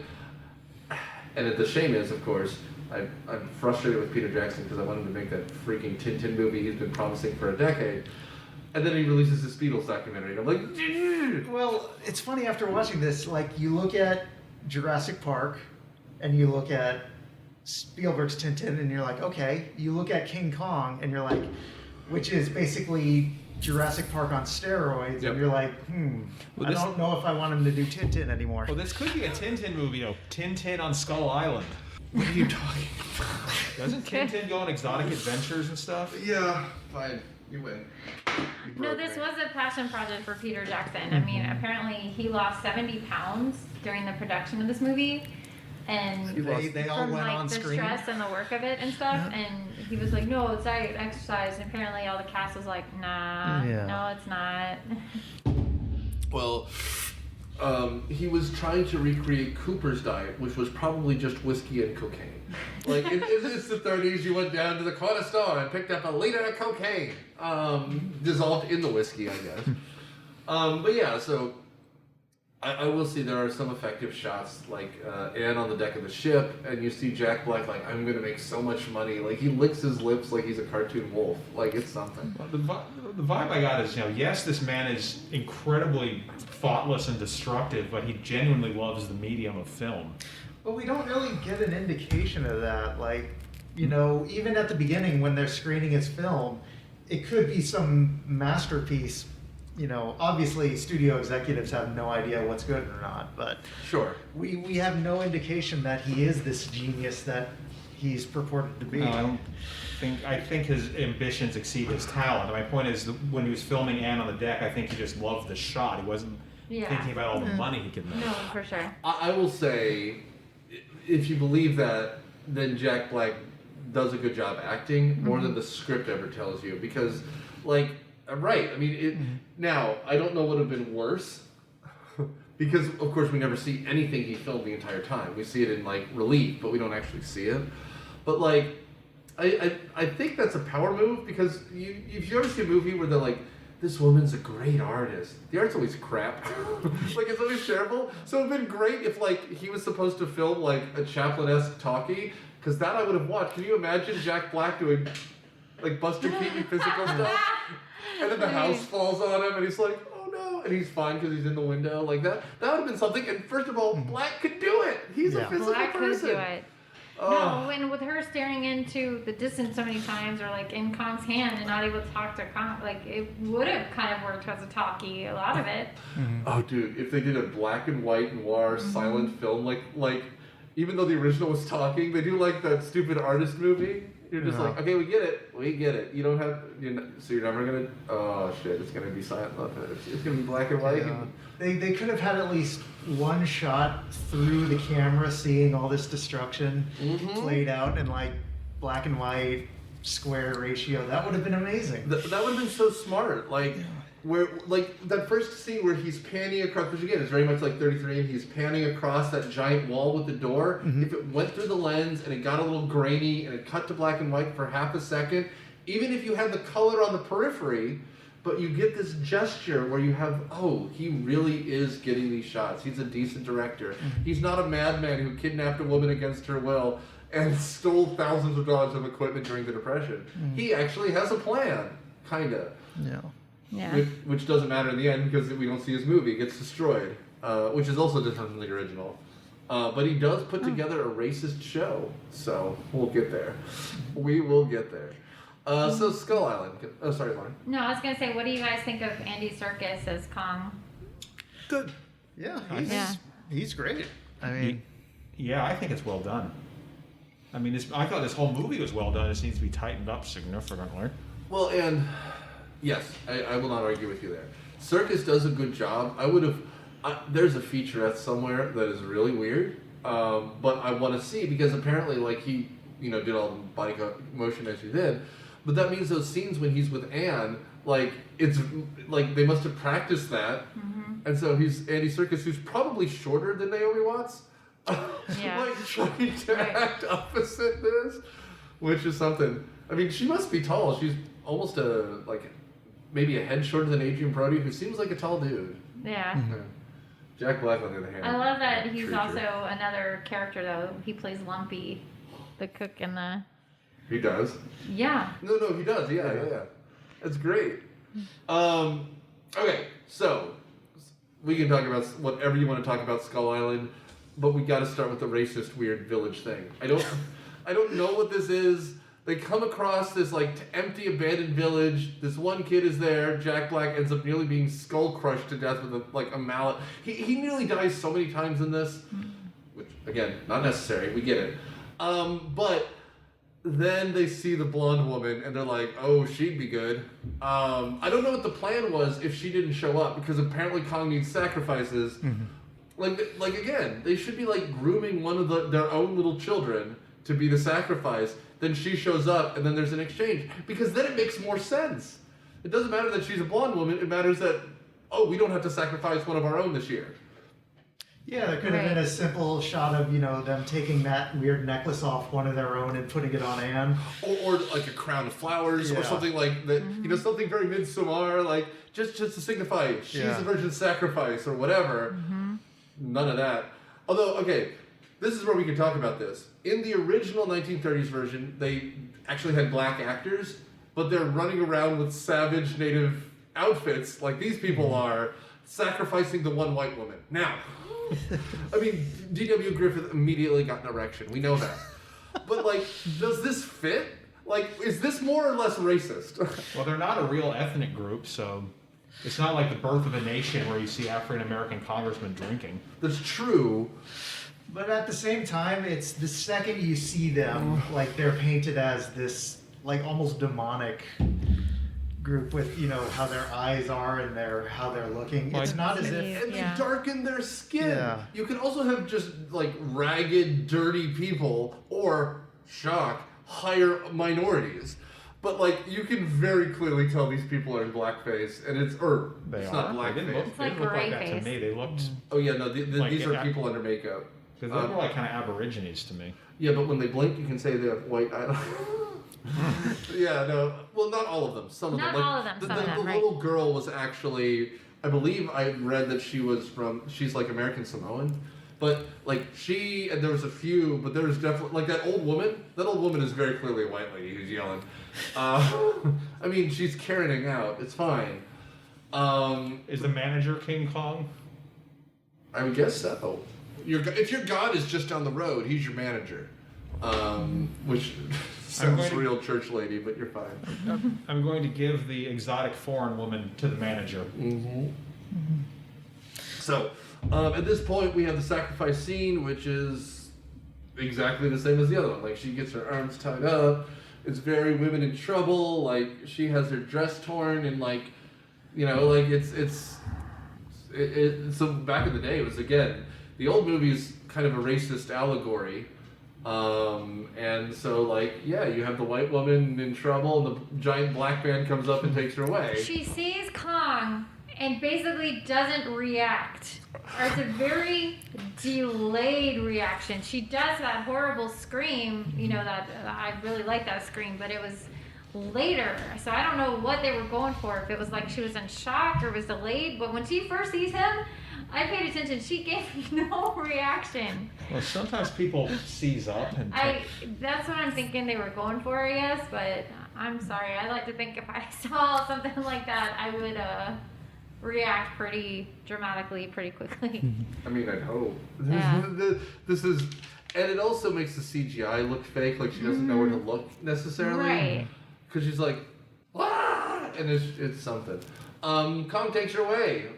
and the shame is, of course, I'm frustrated with Peter Jackson because I want him to make that freaking Tintin movie he's been promising for a decade. And then he releases this Beatles documentary, and I'm like, dude.
Well, it's funny after watching this, like, you look at Jurassic Park, and you look at Spielberg's Tintin, and you're like, okay. You look at King Kong, and you're like, which is basically Jurassic Park on steroids,
Yep.
and you're like,
Well,
I don't know if I want him to do Tintin anymore.
Well, this could be a Tintin movie, Tintin on Skull Island.
What are you talking about?
Doesn't Tintin go on exotic adventures and stuff?
Yeah, fine. You win. You
No,
broke
this
me.
was a passion project for Peter Jackson. I mean, apparently he lost 70 pounds during the production of this movie. And
They all
from
went
like
on
the
screen.
stress and the work of it and stuff, and he was like, "No, it's diet, exercise." And apparently, all the cast was like, "Nah,
Yeah.
no, it's not."
Well, he was trying to recreate Cooper's diet, which was probably just whiskey and cocaine. Like, it's the 30s, you went down to the corner store and picked up a liter of cocaine, dissolved in the whiskey, I guess. But yeah, so I will say there are some effective shots, like Anne on the deck of the ship, and you see Jack Black like, I'm going to make so much money. Like, he licks his lips like he's a cartoon wolf. Like, it's something.
Well, the vibe I got is, yes, this man is incredibly thoughtless and destructive, but he genuinely loves the medium of film.
But we don't really get an indication of that. Like, even at the beginning when they're screening his film, it could be some masterpiece. Obviously studio executives have no idea what's good or not, but
Sure.
we have no indication that he is this genius that he's purported to be.
No, I think his ambitions exceed his talent. My point is, when he was filming Anne on the deck, I think he just loved the shot. He wasn't thinking about all the money he could make.
No, for sure.
I will say, if you believe that, then Jack Black does a good job acting more than the script ever tells you. Because, like, I'm right. I mean, now, I don't know what would have been worse. Because, of course, we never see anything he filmed the entire time. We see it in, like, relief, but we don't actually see it. But, like, I think that's a power move, because if you ever see a movie where they're like, this woman's a great artist. The art's always crap. Like, it's always terrible. So it would have been great if, like, he was supposed to film, like, a Chaplin-esque talkie, because that I would have watched. Can you imagine Jack Black doing, like, Buster Keaton physical stuff? And then the house falls on him, and he's like, oh no, and he's fine because he's in the window. Like, that would have been something. And first of all, Black could do it. He's a physical
Black could
person.
do it. No, and with her staring into the distance so many times, or like in Kong's hand and not able to talk to Kong, like it would have kind of worked as a talkie, a lot of it.
Oh, dude, if they did a black and white noir silent film, like even though the original was talking, they do like that stupid artist movie. You're just like, okay, we get it. You don't have, so you're never gonna. Oh shit, it's gonna be silent. It's gonna be black and white.
Yeah. They could have had at least one shot through the camera, seeing all this destruction played out in like black and white square ratio. That would have been amazing.
That would have been so smart. Like, where, like, that first scene where he's panning across, which again is very much like 33, and he's panning across that giant wall with the door. If it went through the lens and it got a little grainy and it cut to black and white for half a second, even if you had the color on the periphery, but you get this gesture where you have, oh, he really is getting these shots. He's a decent director. He's not a madman who kidnapped a woman against her will and stole thousands of dollars of equipment during the Depression. He actually has a plan, kinda.
Yeah.
Which doesn't matter in the end because we don't see his movie. It gets destroyed, which is also different from the original. But he does put together a racist show, so we'll get there. We will get there. So Skull Island. Oh, sorry, Lauren.
No, I was gonna say, what do you guys think of Andy Serkis as Kong?
Good. Yeah, he's great. I mean,
Yeah, I think it's well done. I mean, I thought this whole movie was well done. It needs to be tightened up significantly.
Well, and yes, I will not argue with you there. Serkis does a good job. There's a featurette somewhere that is really weird, but I want to see because apparently, like, he, did all the body motion as you did, but that means those scenes when he's with Anne, like, it's like they must have practiced that, and so he's Andy Serkis, who's probably shorter than Naomi Watts,
Yeah.
like trying to
Right.
act opposite this, which is something. I mean, she must be tall. She's almost maybe a head shorter than Adrian Brody, who seems like a tall dude.
Yeah.
Yeah. Jack Black, on the other hand.
I love that he's
treacher.
also another character though. He plays Lumpy, the cook in the.
He does.
Yeah.
No, he does. Yeah. That's great. Okay, so we can talk about whatever you want to talk about Skull Island, but we got to start with the racist weird village thing. I don't know what this is. They come across this empty abandoned village. This one kid is there. Jack Black ends up nearly being skull crushed to death with a mallet. He nearly dies so many times in this, which again, not necessary. We get it. But then they see the blonde woman and they're like, oh, she'd be good. I don't know what the plan was if she didn't show up, because apparently Kong needs sacrifices. Like again, they should be grooming one of their own little children to be the sacrifice. Then she shows up and then there's an exchange, because then it makes more sense. It doesn't matter that she's a blonde woman. It matters that, oh, we don't have to sacrifice one of our own this year.
Yeah, there could have been a simple shot of, them taking that weird necklace off one of their own and putting it on Anne.
Or like a crown of flowers or something like that, something very Midsommar, just to signify she's the virgin sacrifice or whatever. None of that. Although, okay, this is where we can talk about this. In the original 1930s version, they actually had black actors, but they're running around with savage native outfits like these people are, sacrificing the one white woman. Now, I mean, D.W. Griffith immediately got an erection. We know that. But, does this fit? Is this more or less racist?
Well, they're not a real ethnic group, so it's not like The Birth of a Nation where you see African-American congressmen drinking.
That's true.
But at the same time, it's the second you see them, they're painted as this, almost demonic group with, how their eyes are and how they're looking. It's not as if...
And they darken their skin.
Yeah.
You can also have just, ragged, dirty people, or, shock, higher minorities. But, you can very clearly tell these people are in blackface, and it's not blackface.
It's like
they look
gray
like that
face.
to me. They looked...
Oh, yeah, no, these are people under makeup.
Because they look like kind of Aborigines to me.
Yeah, but when they blink, you can say they have white eyelids. Yeah, no. Well, not all of them. Some of them.
Not all of them, some of them,
the
right.
little girl was actually, I believe I read that she's American Samoan. But, and there was a few, but there was definitely, that old woman is very clearly a white lady who's yelling. I mean, she's carrying out. It's fine.
Is the manager King Kong?
I would guess so. If your god is just down the road, he's your manager. Which sounds real church lady, but you're fine.
I'm going to give the exotic foreign woman to the manager.
So, at this point, we have the sacrifice scene, which is exactly the same as the other one. She gets her arms tied up. It's very women in trouble. She has her dress torn, and so back in the day, it was, again, the old movie's kind of a racist allegory. And so, you have the white woman in trouble, and the giant black man comes up and takes her away.
She sees Kong and basically doesn't react. Or it's a very delayed reaction. She does that horrible scream, that I really like that scream, but it was later. So I don't know what they were going for, if it was she was in shock or was delayed, but when she first sees him, I paid attention. She gave no reaction.
Well, sometimes people seize up and...
That's what I'm thinking they were going for, I guess, but I'm sorry. I like to think if I saw something like that, I would react pretty dramatically, pretty quickly.
I mean, I'd hope.
Yeah.
This is... And it also makes the CGI look fake, she doesn't know where to look necessarily.
Right.
Because she's like, ah! And it's something. Kong takes her away.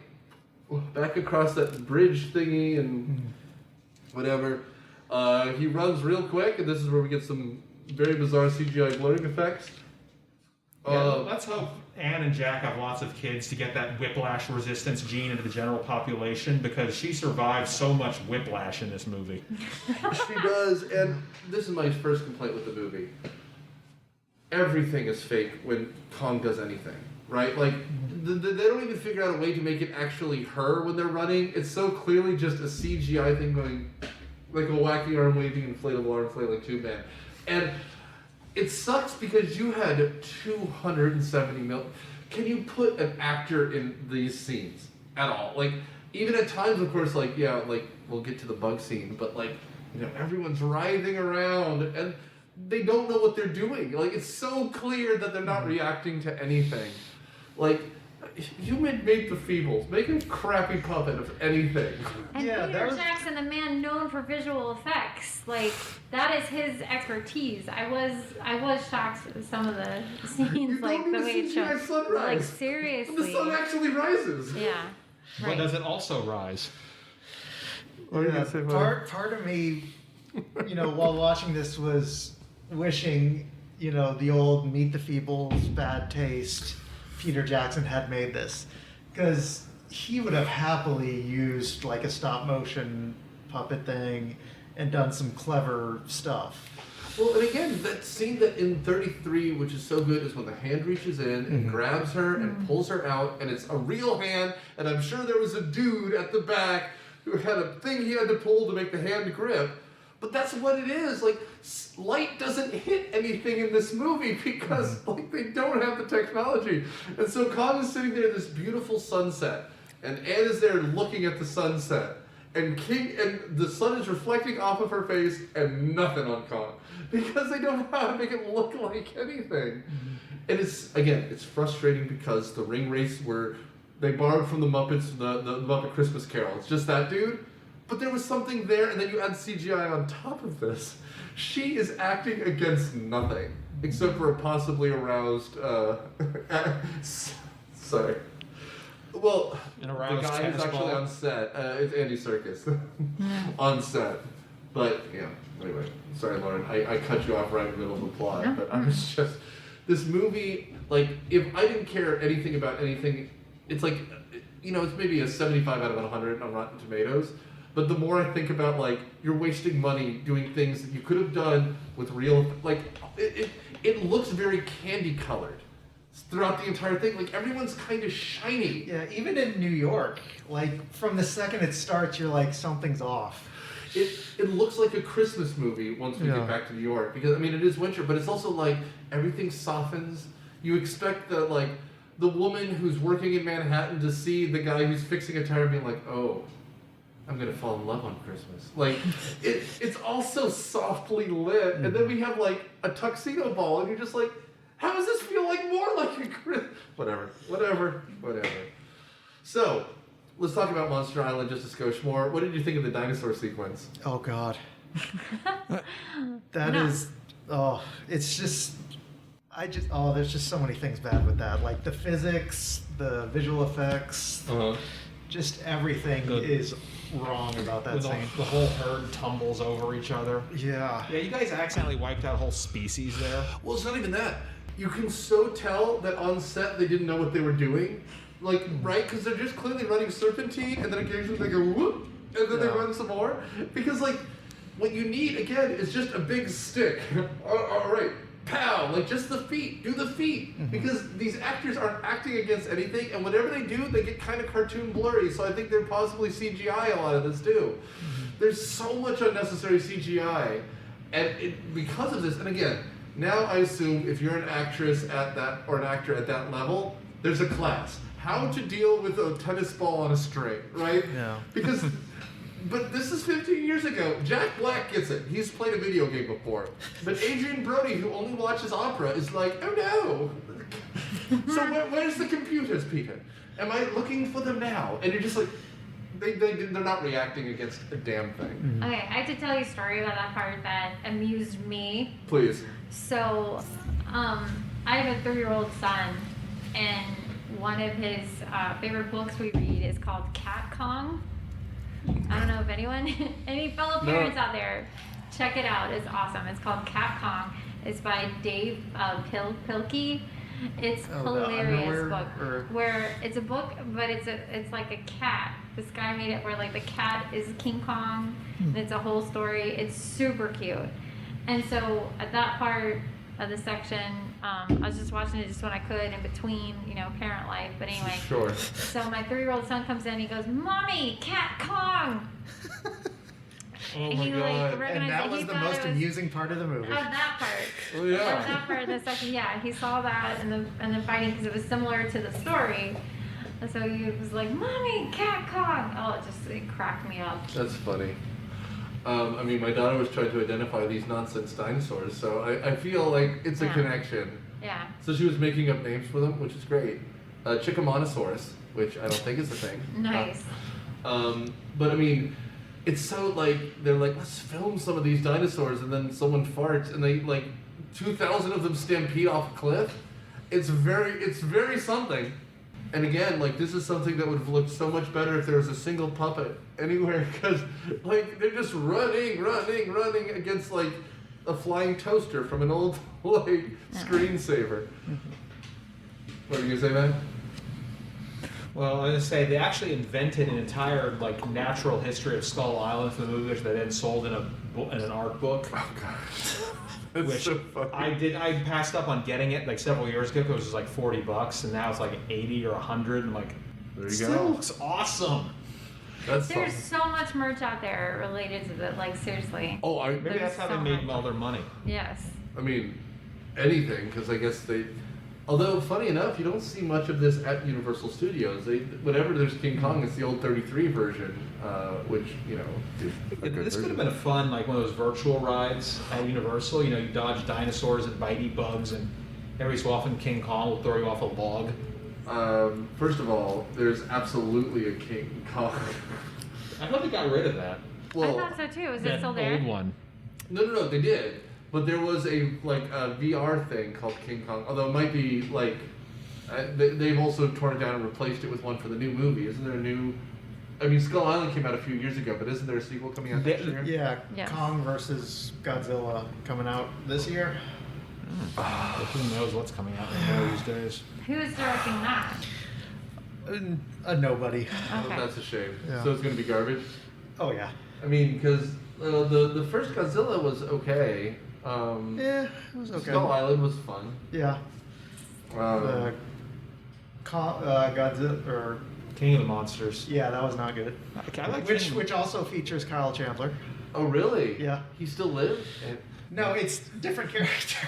Back across that bridge thingy and whatever. He runs real quick, and this is where we get some very bizarre CGI blurring effects.
Let's hope Anne and Jack have lots of kids to get that whiplash resistance gene into the general population, because she survives so much whiplash in this movie.
She does, and this is my first complaint with the movie. Everything is fake when Kong does anything, right? They don't even figure out a way to make it actually her when they're running. It's so clearly just a CGI thing going, like a wacky arm waving inflatable arm flailing tube man. And it sucks because you had 270 million. Can you put an actor in these scenes at all? Like, even at times, of course, like, yeah, like, we'll get to the bug scene, but like, you know, everyone's writhing around and they don't know what they're doing. Like, it's so clear that they're not reacting to anything. Like, you made the Feebles. Make a crappy puppet of anything.
And
Yeah,
Peter Jackson, a man known for visual effects, like that is his expertise. I was shocked with some of the scenes, like the way it shows.
Sunrise.
Like seriously.
The sun actually rises.
Yeah.
But
Right.
does it also rise?
Part of me, you know, while watching this was wishing, you know, the old Meet the Feebles bad taste Peter Jackson had made this, because he would have happily used like a stop motion puppet thing and done some clever stuff.
Well, and again, that scene that in 33, which is so good, is when the hand reaches in and grabs her and pulls her out, and it's a real hand, and I'm sure there was a dude at the back who had a thing he had to pull to make the hand grip. But that's what it is. Like, light doesn't hit anything in this movie because like they don't have the technology. And so Kong is sitting there in this beautiful sunset, and Anne is there looking at the sunset, and the sun is reflecting off of her face, and nothing on Kong because they don't know how to make it look like anything. And it's frustrating because the ring race they borrowed from the Muppets, the Muppet Christmas Carol. It's just that dude. But there was something there, and then you add CGI on top of this. She is acting against nothing, except for a possibly aroused, sorry. Well,
An aroused
the guy who's
tennis
actually
ball.
on set, it's Andy Serkis, on set. But, yeah, anyway, sorry, Lauren, I cut you off right in the middle of the plot, but I was just, this movie, like, if I didn't care anything about anything, it's like, you know, it's maybe a 75 out of 100 on Rotten Tomatoes. But the more I think about, like, you're wasting money doing things that you could have done with real, like, it looks very candy-colored throughout the entire thing. Like, everyone's kind of shiny.
Yeah, even in New York, like from the second it starts, you're like, something's off.
It looks like a Christmas movie once we get back to New York. Because, I mean, it is winter, but it's also, like, everything softens. You expect that, like, the woman who's working in Manhattan to see the guy who's fixing a tire and being like, oh, I'm gonna fall in love on Christmas. Like, it's all so softly lit, and then we have like a tuxedo ball, and you're just like, how does this feel like more like a Christmas? Whatever. So, let's talk about Monster Island just a skosh more. What did you think of the dinosaur sequence?
Oh God, it's just. There's just so many things bad with that. Like the physics, the visual effects, just everything is wrong about that scene.
The whole herd tumbles over each other.
Yeah.
Yeah, you guys accidentally wiped out a whole species there.
Well, it's not even that. You can so tell that on set they didn't know what they were doing. Like, right? Because they're just clearly running serpentine, and then occasionally they go whoop, and then they run some more. Because, like, what you need, again, is just a big stick. All right. Pow! Like, just the feet. Do the feet. Because these actors aren't acting against anything, and whatever they do, they get kind of cartoon blurry, so I think they're possibly CGI a lot of this, too. There's so much unnecessary CGI, and because of this, and again, now I assume if you're an actress at that, or an actor at that level, there's a class. How to deal with a tennis ball on a string, right? Yeah. Because... But this is 15 years ago. Jack Black gets it. He's played a video game before. But Adrian Brody, who only watches opera, is like, oh no. So where's the computers, Peter? Am I looking for them now? And you're just like, they're not reacting against a damn thing.
Okay, I have to tell you a story about that part that amused me.
Please.
So, I have a 3-year-old son, and one of his favorite books we read is called Cat Kong. I don't know if any fellow parents out there, check it out. It's awesome. It's called Cat Kong. It's by Dave Pilkey. It's hilarious book. Where it's a book, but it's like a cat. This guy made it where like the cat is King Kong, and it's a whole story. It's super cute. And so at that part of the section, I was just watching it just when I could in between, parent life. But anyway.
Sure.
So my 3-year-old son comes in, he goes, "Mommy, Cat Kong!"
Oh
and
my
he
God.
like recognized
And that was
he
the
thought
most
it was,
amusing part of the movie.
of that part.
Oh
Of
yeah.
that part, the second, yeah, he saw that and the fighting because it was similar to the story. And so he was like, "Mommy, cat Kong!" Oh, it cracked me up.
That's funny. I mean, my daughter was trying to identify these nonsense dinosaurs, so I feel like it's a
Yeah.
connection.
Yeah.
So she was making up names for them, which is great. Chickamonosaurus, which I don't think is a thing.
Nice.
But I mean, it's so like, they're like, let's film some of these dinosaurs, and then someone farts, and they like 2,000 of them stampede off a cliff. It's very something. And again, like, this is something that would have looked so much better if there was a single puppet anywhere, because like they're just running against like a flying toaster from an old like screensaver. What were you gonna say, man?
Well, I was gonna say they actually invented an entire like natural history of Skull Island for the movie, which they then sold in an art book.
Oh god. That's
Which
so funny.
I passed up on getting it like several years ago because it was like $40, and now it's like 80 or 100. I'm like,
There you
still
go.
looks awesome.
That's
There's
something.
so much merch out there related to that. Like seriously.
Oh,
Maybe that's how
so
they made
much.
all their money.
Yes.
I mean, anything, because I guess they. Although, funny enough, you don't see much of this at Universal Studios. Whenever there's King Kong, it's the old 33 version, which, you know, is a good
This could have
version.
been a fun, like one of those virtual rides at Universal. You know, you dodge dinosaurs and bitey bugs, and every so often King Kong will throw you off a log.
First of all, there's absolutely a King Kong.
I thought they got rid of that.
I thought so too. Is it still there?
old one.
No, they did. But there was a VR thing called King Kong. Although it might be like they've also torn it down and replaced it with one for the new movie. Isn't there a new? I mean, Skull Island came out a few years ago, but isn't there a sequel coming out next year?
Yeah,
Yes.
Kong versus Godzilla coming out this year.
Who knows what's coming out anymore these days?
Who's directing that?
A nobody.
Oh,
Okay.
that's a shame.
Yeah.
So it's gonna be garbage.
Oh yeah.
I mean, because the first Godzilla was okay.
Yeah, it was okay.
Skull Island was fun.
Yeah.
Um,
Godzilla, or
King of the Monsters.
yeah, that was not good.
I like King-
Which also features Kyle Chandler.
oh really?
Yeah.
He still lives?
No, it's different character.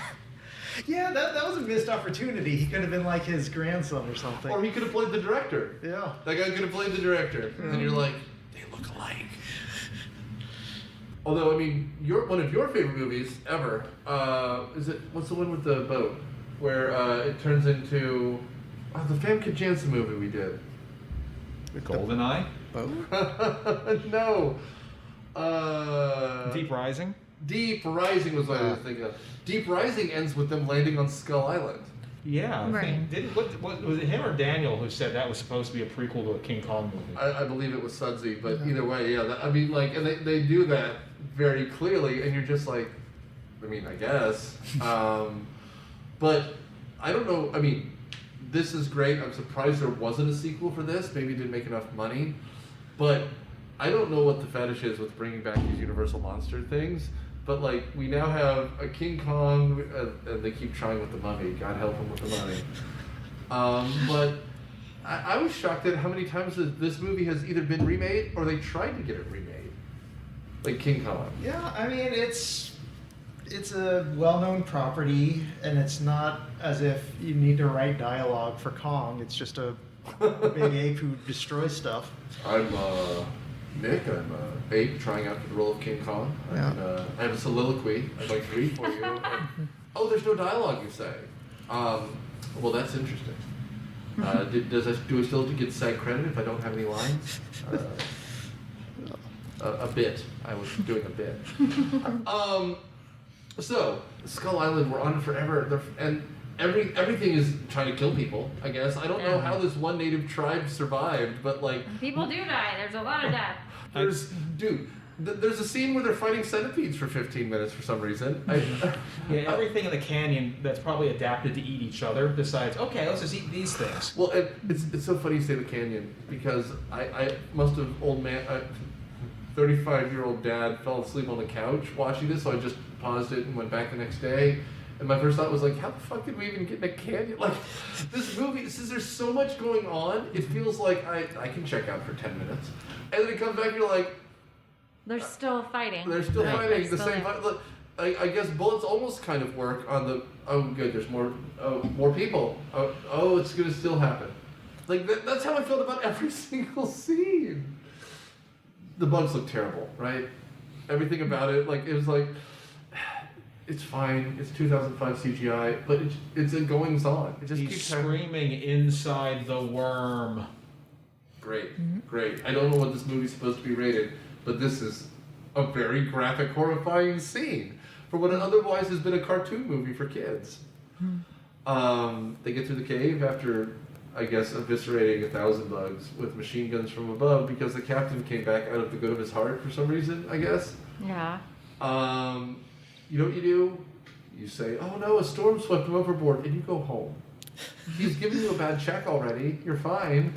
Yeah, that was a missed opportunity. He could have been like his grandson or something.
Or he could have played the director.
Yeah.
That guy could have played the director. And you're like, they look alike. Although, I mean, one of your favorite movies ever, what's the one with the boat? Where it turns into, the Famke Janssen movie we did.
GoldenEye.
No.
Deep Rising.
Deep Rising was what I was thinking of. Deep Rising ends with them landing on Skull Island.
Yeah. I
Right.
think, what was it him or Daniel who said that was supposed to be a prequel to a King Kong movie?
I believe it was Sudsy, but either way, yeah. I mean, like, and they do that very clearly, and you're just like, I mean, I guess. But I don't know. I mean, this is great. I'm surprised there wasn't a sequel for this. Maybe it didn't make enough money. But I don't know what the fetish is with bringing back these Universal Monster things. But, like, we now have a King Kong, and they keep trying with the Mummy. God help them with the Mummy. But I was shocked at how many times this movie has either been remade or they tried to get it remade. Like King Kong.
Yeah, I mean it's a well-known property, and it's not as if you need to write dialogue for Kong. It's just a big ape who destroys stuff.
I'm Nick. I'm ape trying out for the role of King Kong.
Yeah.
And, I have a soliloquy I'd like to read for you. Oh, there's no dialogue, you say? Well, that's interesting. Do I still get SAG credit if I don't have any lines? A bit. I was doing a bit. So, Skull Island, we're on it forever, and everything is trying to kill people, I guess. I don't know how this one native tribe survived, but like...
People do die. There's a lot of death.
There's a scene where they're fighting centipedes for 15 minutes for some reason.
Yeah, everything in the canyon that's probably adapted to eat each other decides, okay, let's just eat these things.
Well, it's so funny you say the canyon, because I must have, 35-year-old dad fell asleep on the couch watching this, so I just paused it and went back the next day. And my first thought was like, how the fuck did we even get in a canyon? Like, this movie, since there's so much going on, it feels like I can check out for 10 minutes. And then it comes back and you're like,
They're still fighting.
They're still fighting
They're
the
still
same
there.
fight. Look, I guess bullets almost kind of work on the. Oh, good. There's more people. Oh, it's gonna still happen. Like that's how I felt about every single scene. The bugs look terrible, right? Everything about it, like it was like, it's fine. It's 2005 CGI, but it's a goings on. It just
He's
keeps
screaming inside the worm.
Great. I don't know what this movie's supposed to be rated, but this is a very graphic, horrifying scene for what otherwise has been a cartoon movie for kids. They get through the cave after, I guess, eviscerating 1,000 bugs with machine guns from above because the captain came back out of the good of his heart for some reason, I guess.
Yeah.
You know what you do? You say, oh no, a storm swept him overboard, and you go home. He's giving you a bad check already. You're fine.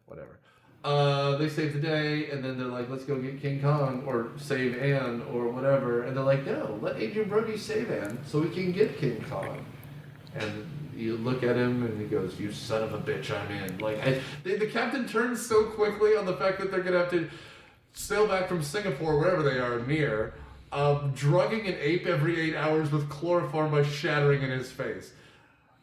Whatever. They save the day, and then they're like, let's go get King Kong, or save Anne, or whatever. And they're like, no, let Adrian Brody save Anne so we can get King Kong. And you look at him, and he goes, you son of a bitch, I'm in. Like, the captain turns so quickly on the fact that they're going to have to sail back from Singapore, wherever they are near, drugging an ape every 8 hours with chloroform by shattering in his face.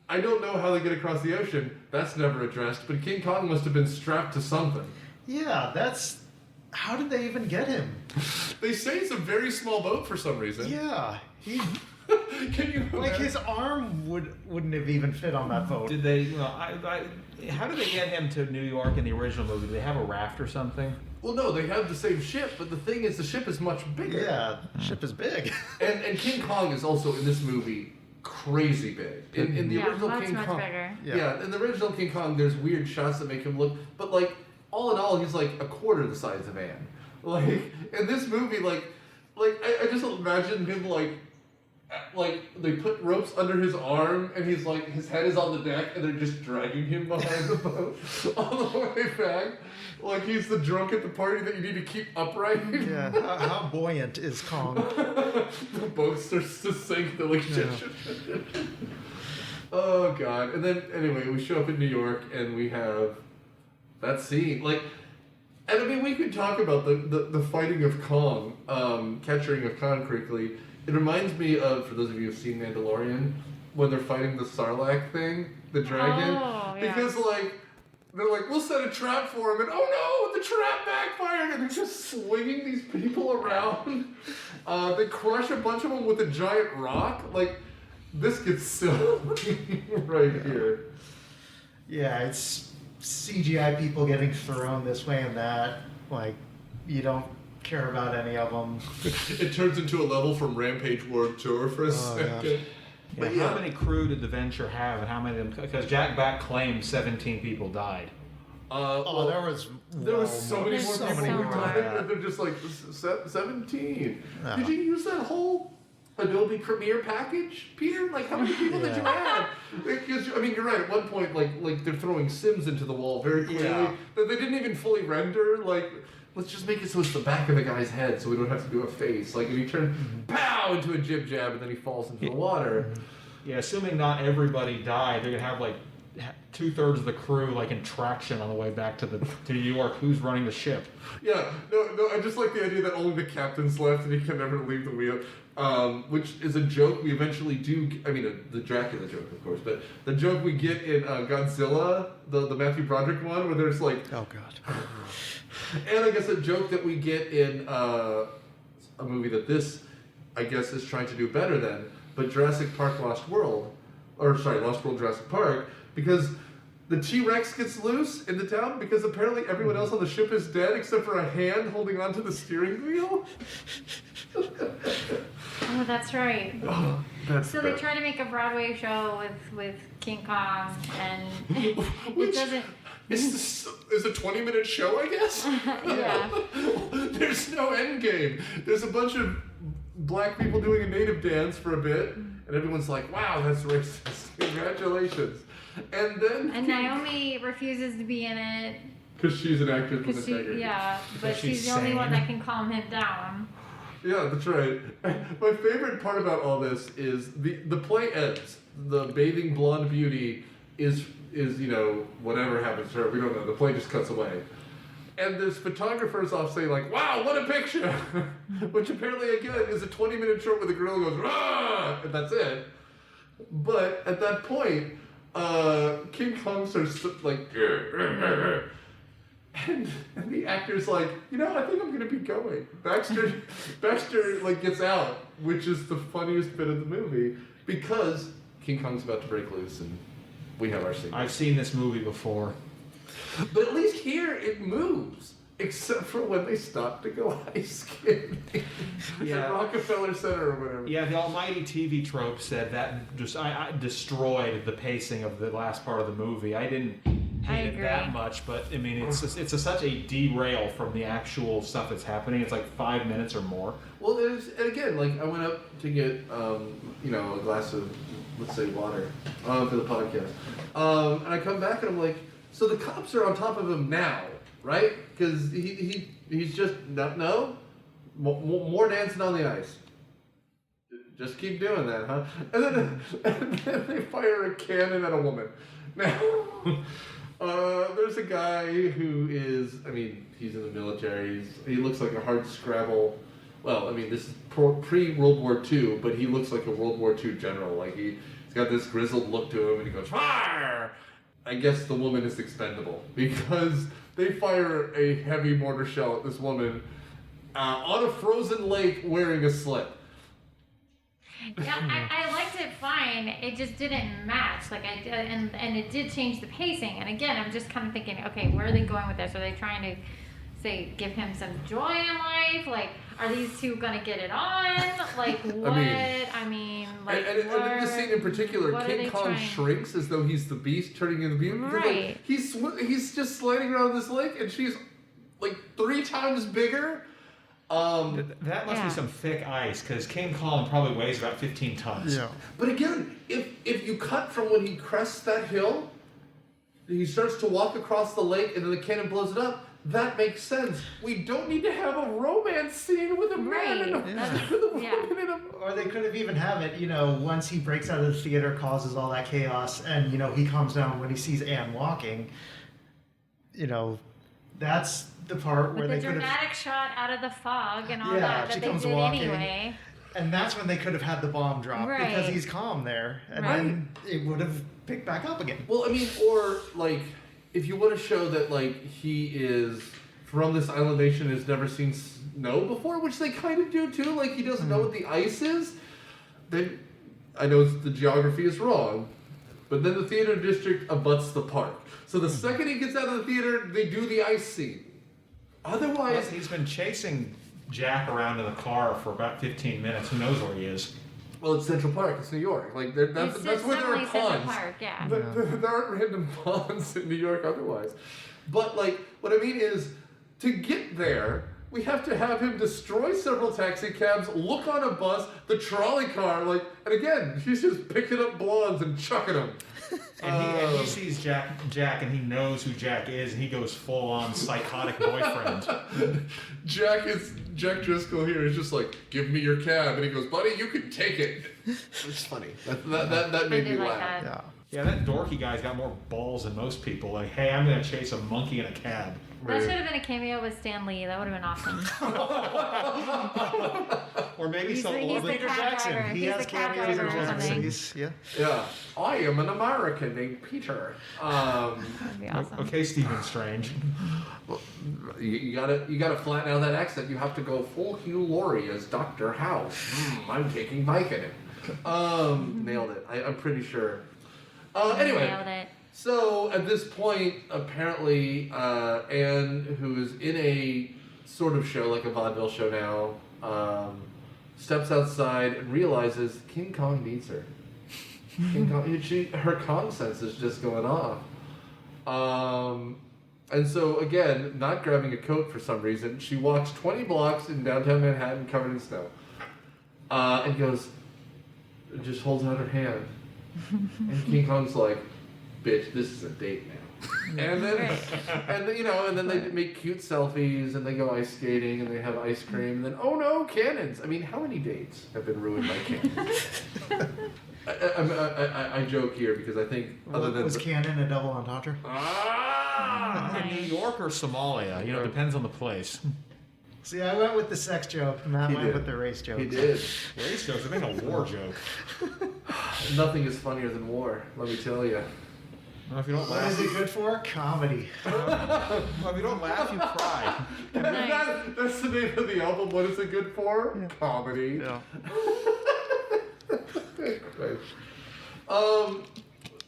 I don't know how they get across the ocean. That's never addressed, but King Kong must have been strapped to something.
Yeah, that's... How did they even get him?
They say it's a very small boat for some reason.
Yeah, he...
Can you
Like,
imagine?
his arm wouldn't have even fit on that boat.
Did they? Well, how did they get him to New York in the original movie? Did they have a raft or something?
Well, no, they have the same ship, but the thing is, the ship is much bigger.
Yeah, the ship is big.
And King Kong is also, in this movie, crazy big. In the original
much,
King
much
Kong...
bigger.
Yeah, in the original King Kong, there's weird shots that make him look... But, like, all in all, he's, like, a quarter the size of Anne. Like, in this movie, I just imagine him, like, they put ropes under his arm, and he's like, his head is on the deck, and they're just dragging him behind the boat all the way back. Like he's the drunk at the party that you need to keep upright.
Yeah, how buoyant is Kong?
The boat starts to sink. They're like, shit. Oh, God. And then, anyway, we show up in New York, and we have that scene. Like, and I mean, we could talk about the fighting of Kong, capturing of Kong quickly. It reminds me of, for those of you who've seen Mandalorian, when they're fighting the Sarlacc thing, the dragon.
Oh, yeah.
Because, like, they're like, we'll set a trap for him, and oh no, the trap backfired, and they're just swinging these people around. They crush a bunch of them with a giant rock. Like, this gets silly right here.
Yeah, it's CGI people getting thrown this way and that. Like, you don't care about any of them.
It turns into a level from Rampage World Tour for a second.
gosh.
But how many crew did the Venture have, and how many of them? Because Jack Back claimed 17 people died.
There was
so many more
so
people
many
who
more.
died, and they're just like, 17.
Yeah.
Did you use that whole Adobe Premiere package, Peter? Like, how many people did you add? Because, I mean, you're right. At one point, like they're throwing Sims into the wall very clearly that they didn't even fully render. Like, let's just make it so it's the back of the guy's head, so we don't have to do a face. Like, and he turns pow into a jib jab, and then he falls into the water.
Yeah, assuming not everybody died, they're gonna have like 2/3 of the crew like in traction on the way back to New York. Who's running the ship?
Yeah, no, I just like the idea that only the captain's left and he can never leave the wheel, which is a joke we eventually do. I mean, the Dracula joke, of course, but the joke we get in Godzilla, the Matthew Broderick one, where there's like,
Oh God.
and I guess a joke that we get in a movie that this, I guess, is trying to do better than, but Jurassic Park Lost World, Lost World Jurassic Park, because the T-Rex gets loose in the town because apparently everyone else on the ship is dead except for a hand holding onto the steering wheel.
Oh, that's right.
Oh, that's
So they try to make a Broadway show with King Kong, and it doesn't.
It's a 20-minute show, I guess?
Yeah.
There's no end game. There's a bunch of black people doing a native dance for a bit, and everyone's like, wow, that's racist. Congratulations. And then...
And Naomi refuses to be in it.
Because she's an actress with
Because
integrity.
but
she's
she's the only one
sane.
that can calm him down.
Yeah, that's right. My favorite part about all this is the play ends. The bathing blonde beauty is whatever happens to her. We don't know. The play just cuts away. And there's photographers off saying like, wow, what a picture! Which apparently, again, is a 20-minute short where the gorilla goes, rah! And that's it. But at that point, King Kong starts like, and the actor's like, I think I'm gonna be going. Baxter like gets out, which is the funniest bit of the movie because King Kong's about to break loose and we have our scene.
I've seen this movie before.
But at least here it moves, except for when they stop to go ice skating at Rockefeller Center or whatever.
Yeah, the almighty TV trope said that just I destroyed the pacing of the last part of the movie. I didn't hate it that much, but I mean it's such a derail from the actual stuff that's happening. It's like 5 minutes or more.
Well, and again, like I went up to get a glass of, let's say, water for the podcast, and I come back and I'm like, so the cops are on top of him now, right? Because he's just more dancing on the ice. Just keep doing that, huh? And then they fire a cannon at a woman. Now, there's a guy who is, he's in the military. He looks like a hard scrabble. Well, this is pre-World War II, but he looks like a World War II general. Like he's got this grizzled look to him, and he goes, fire! I guess the woman is expendable because they fire a heavy mortar shell at this woman on a frozen lake wearing a slip.
Yeah, I liked it fine. It just didn't match. And it did change the pacing. And again, I'm just kind of thinking, okay, where are they going with this? Are they trying to say give him some joy in life? Like, are these two gonna get it on? Like what?
And this scene in particular, King Kong shrinks as though he's the beast turning into the beast.
Right.
He's just sliding around this lake, and she's like 3 times bigger.
That must be some thick ice, because King Kong probably weighs about 15 tons.
Yeah.
But again, if you cut from when he crests that hill, he starts to walk across the lake, and then the cannon blows it up. That makes sense. We don't need to have a romance scene with a man and a woman in a...
Or they could have even have it, once he breaks out of the theater, causes all that chaos, and, he calms down when he sees Anne walking. That's the part where they could have...
the dramatic shot out of the fog and all
Yeah,
that
she
they
comes
did
walking.
Anyway.
And that's when they could have had the bomb drop,
Right.
because he's calm there. And then it would have picked back up again.
Well, or, like, if you want to show that, like, he is from this island nation, has never seen snow before, which they kind of do, too. Like, he doesn't know what the ice is. Then, I know the geography is wrong, but then the theater district abuts the park. So the second he gets out of the theater, they do the ice scene. Otherwise...
He's been chasing Jack around in the car for about 15 minutes. Who knows where he is?
Well, it's Central Park. It's New York. Like that's where there are ponds.
Park, yeah.
There aren't random ponds in New York otherwise. But like, what I mean is, to get there, we have to have him destroy several taxi cabs, look on a bus, the trolley car, and again, he's just picking up blondes and chucking them.
And he sees Jack, and he knows who Jack is, and he goes full on psychotic boyfriend.
Jack Driscoll here is just like, give me your cab, and he goes, buddy, you can take it. It's funny. That made me laugh.
Yeah.
Yeah, that dorky guy's got more balls than most people. Like, hey, I'm gonna chase a monkey in a cab.
That should have been a cameo with Stan Lee. That would have been awesome.
Or maybe
He's
or
the
Peter
cab
Jackson.
driver.
He
He's
has
the cab
cameos
driver
in
or something.
movies. Yeah.
Yeah. I am an American named Peter.
That'd be awesome.
Okay, Stephen Strange.
Well, you gotta flatten out that accent. You have to go full Hugh Laurie as Dr. House. I'm taking Vicodin. Nailed it. I'm pretty sure. Anyway.
Nailed it.
So at this point, apparently, Anne, who is in a sort of show, like a vaudeville show now, steps outside and realizes King Kong needs her. Her Kong sense is just going off. And so again, not grabbing a coat for some reason, she walks 20 blocks in downtown Manhattan covered in snow, and just holds out her hand, and King Kong's like, bitch, this is a date now. And then, and then they make cute selfies, and they go ice skating, and they have ice cream, and then, oh no, cannons. I mean, how many dates have been ruined by cannons? I joke here because I think, other than...
Was Cannon a double entendre?
In New York or Somalia, depends on the place.
See, I went with the sex joke, Matt went with the race joke.
He did.
Race jokes, I think a war joke.
Nothing is funnier than war, let me tell you.
Well, if you don't
What
laugh,
is it good for? Comedy.
well, if you don't laugh, you cry.
That's the name of the album. What is it good for?
Yeah.
Comedy.
Yeah.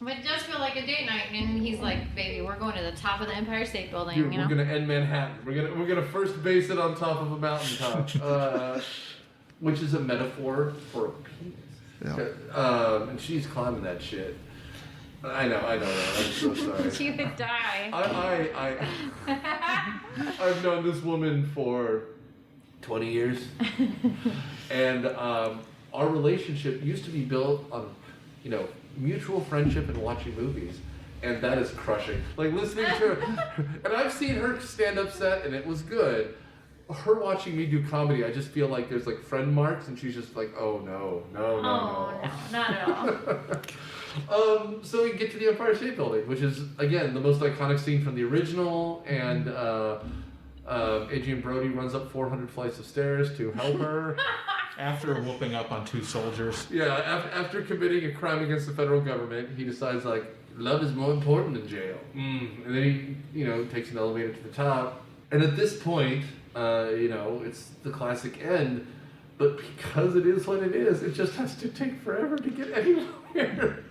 But it does feel like a date night, and he's like, "Baby, we're going to the top of the Empire State Building."
Dude, we're gonna end Manhattan. We're gonna first base it on top of a mountaintop, which is a metaphor for a penis.
Yeah.
And she's climbing that shit. I know. I'm so sorry.
She would die.
I've known this woman for 20 years, and our relationship used to be built on, mutual friendship and watching movies, and that is crushing. Like listening to her, and I've seen her stand-up set, and it was good. Her watching me do comedy, I just feel like there's like friend marks, and she's just like, oh no,
No, not at all.
So we get to the Empire State Building, which is again the most iconic scene from the original, and Adrian Brody runs up 400 flights of stairs to help her.
After whooping up on 2 soldiers.
Yeah, after committing a crime against the federal government, he decides like love is more important than jail. And then he, takes an elevator to the top. And at this point, it's the classic end. But because it is what it is, it just has to take forever to get anywhere.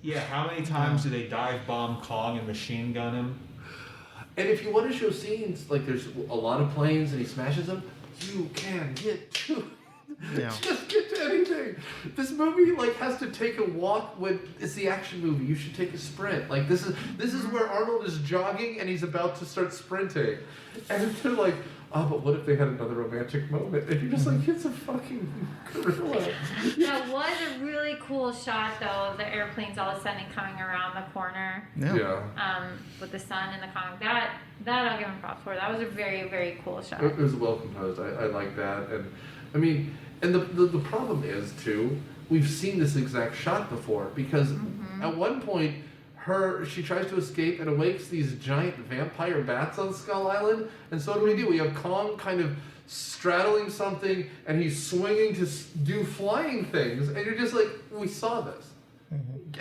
Yeah, how many times do they dive bomb Kong and machine gun him?
And if you want to show scenes like there's a lot of planes and he smashes them, you can get to it.
Yeah.
Just get to anything. This movie has to take a walk when it's the action movie. You should take a sprint. Like this is where Arnold is jogging and he's about to start sprinting, and they're like, oh, but what if they had another romantic moment? And you're just like, it's a fucking gorilla.
That was a really cool shot though of the airplanes all of a sudden coming around the corner.
Yeah.
With the sun and the comic. That I'll give him props for. That was a very, very cool shot.
It was well composed. I like that, and I mean. And the problem is, too, we've seen this exact shot before, because at one point, she tries to escape and awakes these giant vampire bats on Skull Island, and so what do? We have Kong kind of straddling something, and he's swinging to do flying things, and you're just like, we saw this.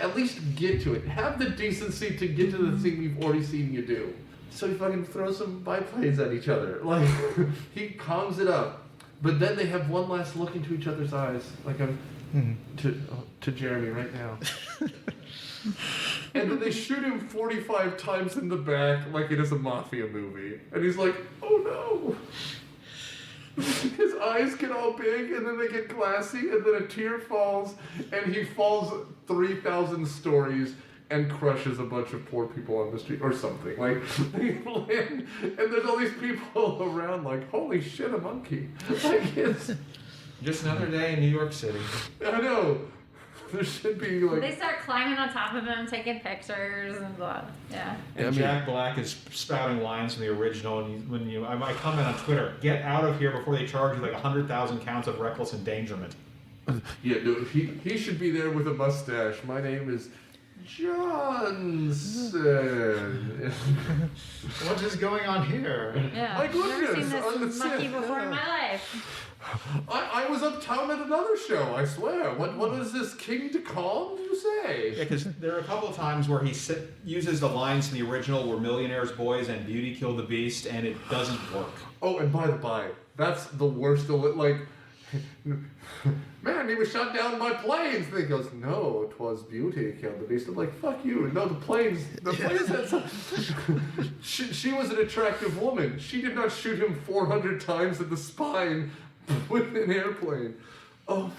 At least get to it. Have the decency to get to the thing we've already seen you do. So he fucking throws some biplanes at each other. Like, he calms it up. But then they have one last look into each other's eyes, like I'm to Jeremy right now. And then they shoot him 45 times in the back like it is a mafia movie. And he's like, oh no. His eyes get all big and then they get glassy and then a tear falls and he falls 3,000 stories and crushes a bunch of poor people on the street or something. Like, they land, and there's all these people around like, holy shit, a monkey. Like, it's...
Just another day in New York City.
I know. There should be, like...
They start climbing on top of him, taking pictures and blah. Yeah.
And Jack Black is spouting lines from the original, and I comment on Twitter, get out of here before they charge you like 100,000 counts of reckless endangerment.
Yeah, no, he should be there with a mustache. My name is... Johnson.
What is going on here?
Yeah.
My
I've never
goodness, on the
seen this monkey
set.
before in my life.
I was uptown at another show, I swear. What was this, King to Calm, you say?
Yeah, because there are a couple of times where he uses the lines in the original where millionaires, boys, and beauty kill the beast, and it doesn't work.
Oh, and by the by, that's the worst. Like, man, he was shot down by planes. And he goes, no, 'twas beauty killed the beast. I'm like, fuck you. No, the planes had some... she was an attractive woman. She did not shoot him 400 times in the spine with an airplane. Oh,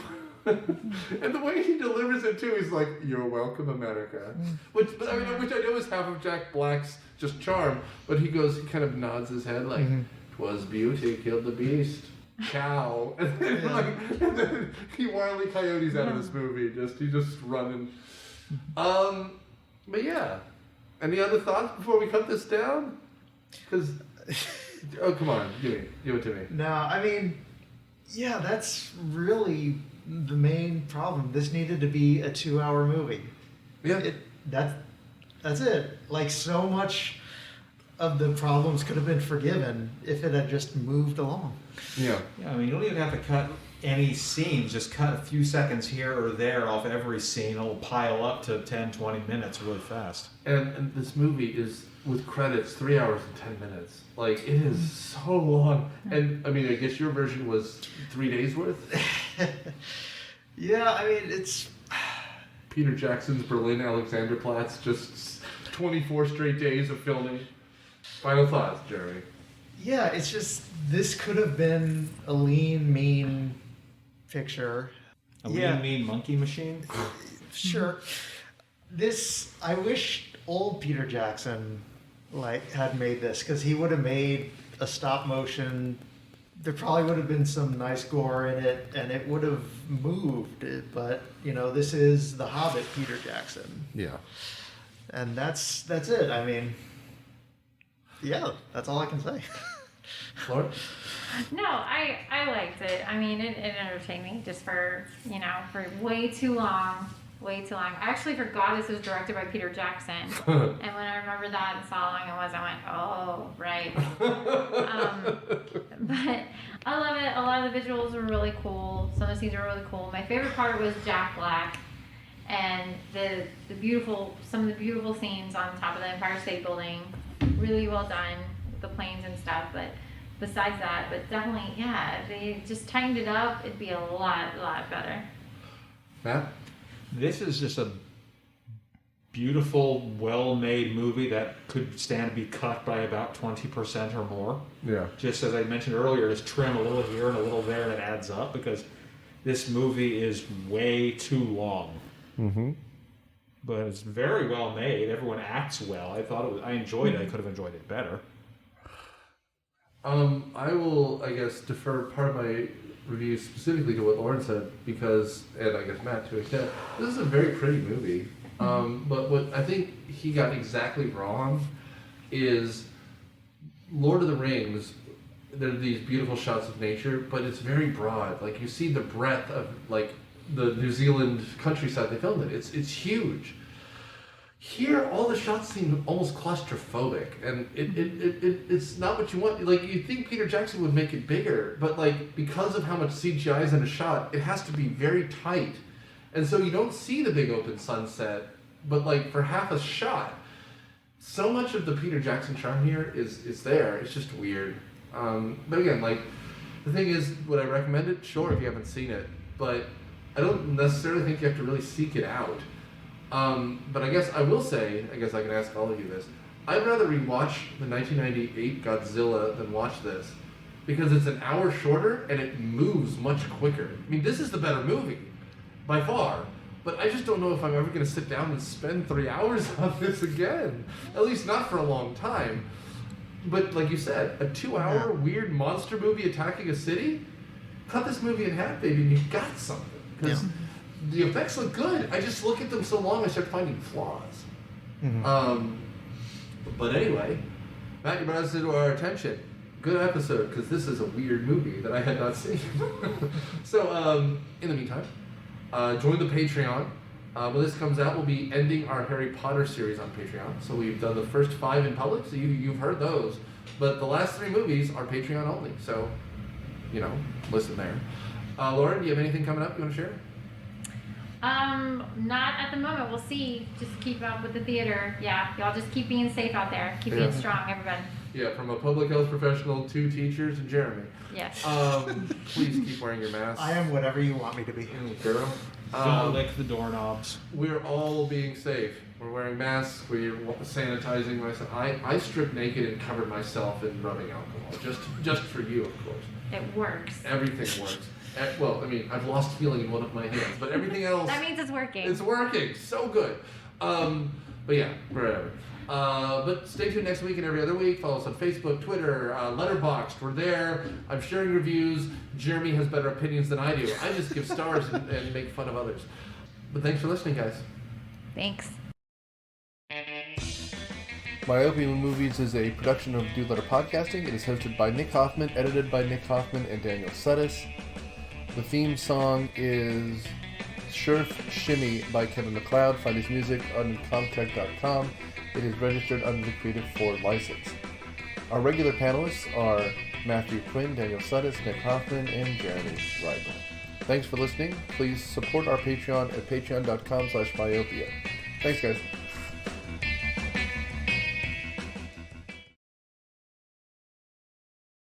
and the way he delivers it too, he's like, "You're welcome, America," which I know is half of Jack Black's just charm. But he kind of nods his head like, "'Twas beauty killed the beast." Ciao. And then, he wildly coyotes out of this movie. He's just running. But yeah. Any other thoughts before we cut this down? Because, oh come on, give it to me.
No, I mean, yeah, that's really the main problem. This needed to be a 2-hour movie.
Yeah.
That's it. Like, so much of the problems could have been forgiven if it had just moved along.
Yeah.
Yeah, I mean, you don't even have to cut any scenes. Just cut a few seconds here or there off every scene. It'll pile up to 10, 20 minutes really fast.
And this movie is, with credits, 3 hours and 10 minutes. Like, it is so long. And, I mean, I guess your version was 3 days worth?
Yeah, I mean, it's...
Peter Jackson's Berlin Alexanderplatz, just 24 straight days of filming. Final thoughts, Jeremy.
Yeah, it's just, this could have been a lean, mean picture.
A lean, mean monkey machine?
Sure. This, I wish old Peter Jackson, had made this, because he would have made a stop motion. There probably would have been some nice gore in it, and it would have moved. But, this is the Hobbit Peter Jackson.
Yeah.
And that's it. I mean, yeah, that's all I can say.
Lauren?
No, I liked it. I mean, it entertained me just for way too long. Way too long. I actually forgot this was directed by Peter Jackson. And when I remembered that and saw how long it was, I went, oh, right. But I love it. A lot of the visuals were really cool. Some of the scenes were really cool. My favorite part was Jack Black and some of the beautiful scenes on top of the Empire State Building. Really well done with the planes and stuff. But besides that, but definitely, yeah, if they just tightened it up, it'd be a lot better.
Matt?
This is just a beautiful, well-made movie that could stand to be cut by about 20% or more.
Yeah.
Just as I mentioned earlier, just trim a little here and a little there, and it adds up, because this movie is way too long.
Mm-hmm.
But it's very well made. Everyone acts well. I enjoyed it. I could have enjoyed it better.
I will, I guess, defer part of my review specifically to what Lauren said, because, and I guess Matt to an extent, this is a very pretty movie. But what I think he got exactly wrong is Lord of the Rings, there are these beautiful shots of nature, but it's very broad. Like, you see the breadth of, like, the New Zealand countryside they filmed it. It's huge. Here, all the shots seem almost claustrophobic, and it's not what you want. Like, you think Peter Jackson would make it bigger, but, like, because of how much CGI is in a shot, it has to be very tight. And so you don't see the big open sunset, but, like, for half a shot. So much of the Peter Jackson charm here is there. It's just weird. But again, like, the thing is, would I recommend it? Sure, if you haven't seen it. But I don't necessarily think you have to really seek it out. But I guess I will say, I guess I can ask all of you this, I'd rather rewatch the 1998 Godzilla than watch this, because it's an hour shorter and it moves much quicker. I mean, this is the better movie, by far, but I just don't know if I'm ever going to sit down and spend 3 hours on this again, at least not for a long time. But like you said, a 2-hour weird monster movie attacking a city? Cut this movie in half, baby, and you got something. Because the effects look good. I just look at them so long, I start finding flaws. Mm-hmm. But anyway, Matt, you brought us to our attention. Good episode, because this is a weird movie that I had not seen. So, in the meantime, join the Patreon. When this comes out, we'll be ending our Harry Potter series on Patreon. So we've done the first 5 in public, so you've heard those. But the last 3 movies are Patreon only, so, listen there. Lauren, do you have anything coming up you want to share?
Not at the moment. We'll see. Just keep up with the theater. Yeah, y'all just keep being safe out there. Keep being strong, everybody.
Yeah, from a public health professional to teachers and Jeremy.
Yes.
Please keep wearing your mask.
I am whatever you want me to be.
Girl.
Don't lick the doorknobs.
We're all being safe. We're wearing masks. We're sanitizing myself. I stripped naked and covered myself in rubbing alcohol. Just for you, of course.
It works.
Everything works. Well, I mean, I've lost feeling in one of my hands, but everything else...
That means it's working.
It's working. So good. But yeah, whatever. But stay tuned next week and every other week. Follow us on Facebook, Twitter, Letterboxd. We're there. I'm sharing reviews. Jeremy has better opinions than I do. I just give stars and make fun of others. But thanks for listening, guys.
Thanks.
Myopia Movies is a production of Dude Letter Podcasting. It is hosted by Nick Hoffman, edited by Nick Hoffman and Daniel Sudis. The theme song is Surf Shimmy by Kevin MacLeod. Find his music on Comtech.com. It is registered under the Creative 4 license. Our regular panelists are Matthew Quinn, Daniel Suddas, Nick Hoffman, and Jeremy Reibel. Thanks for listening. Please support our Patreon at patreon.com/myopia. Thanks, guys.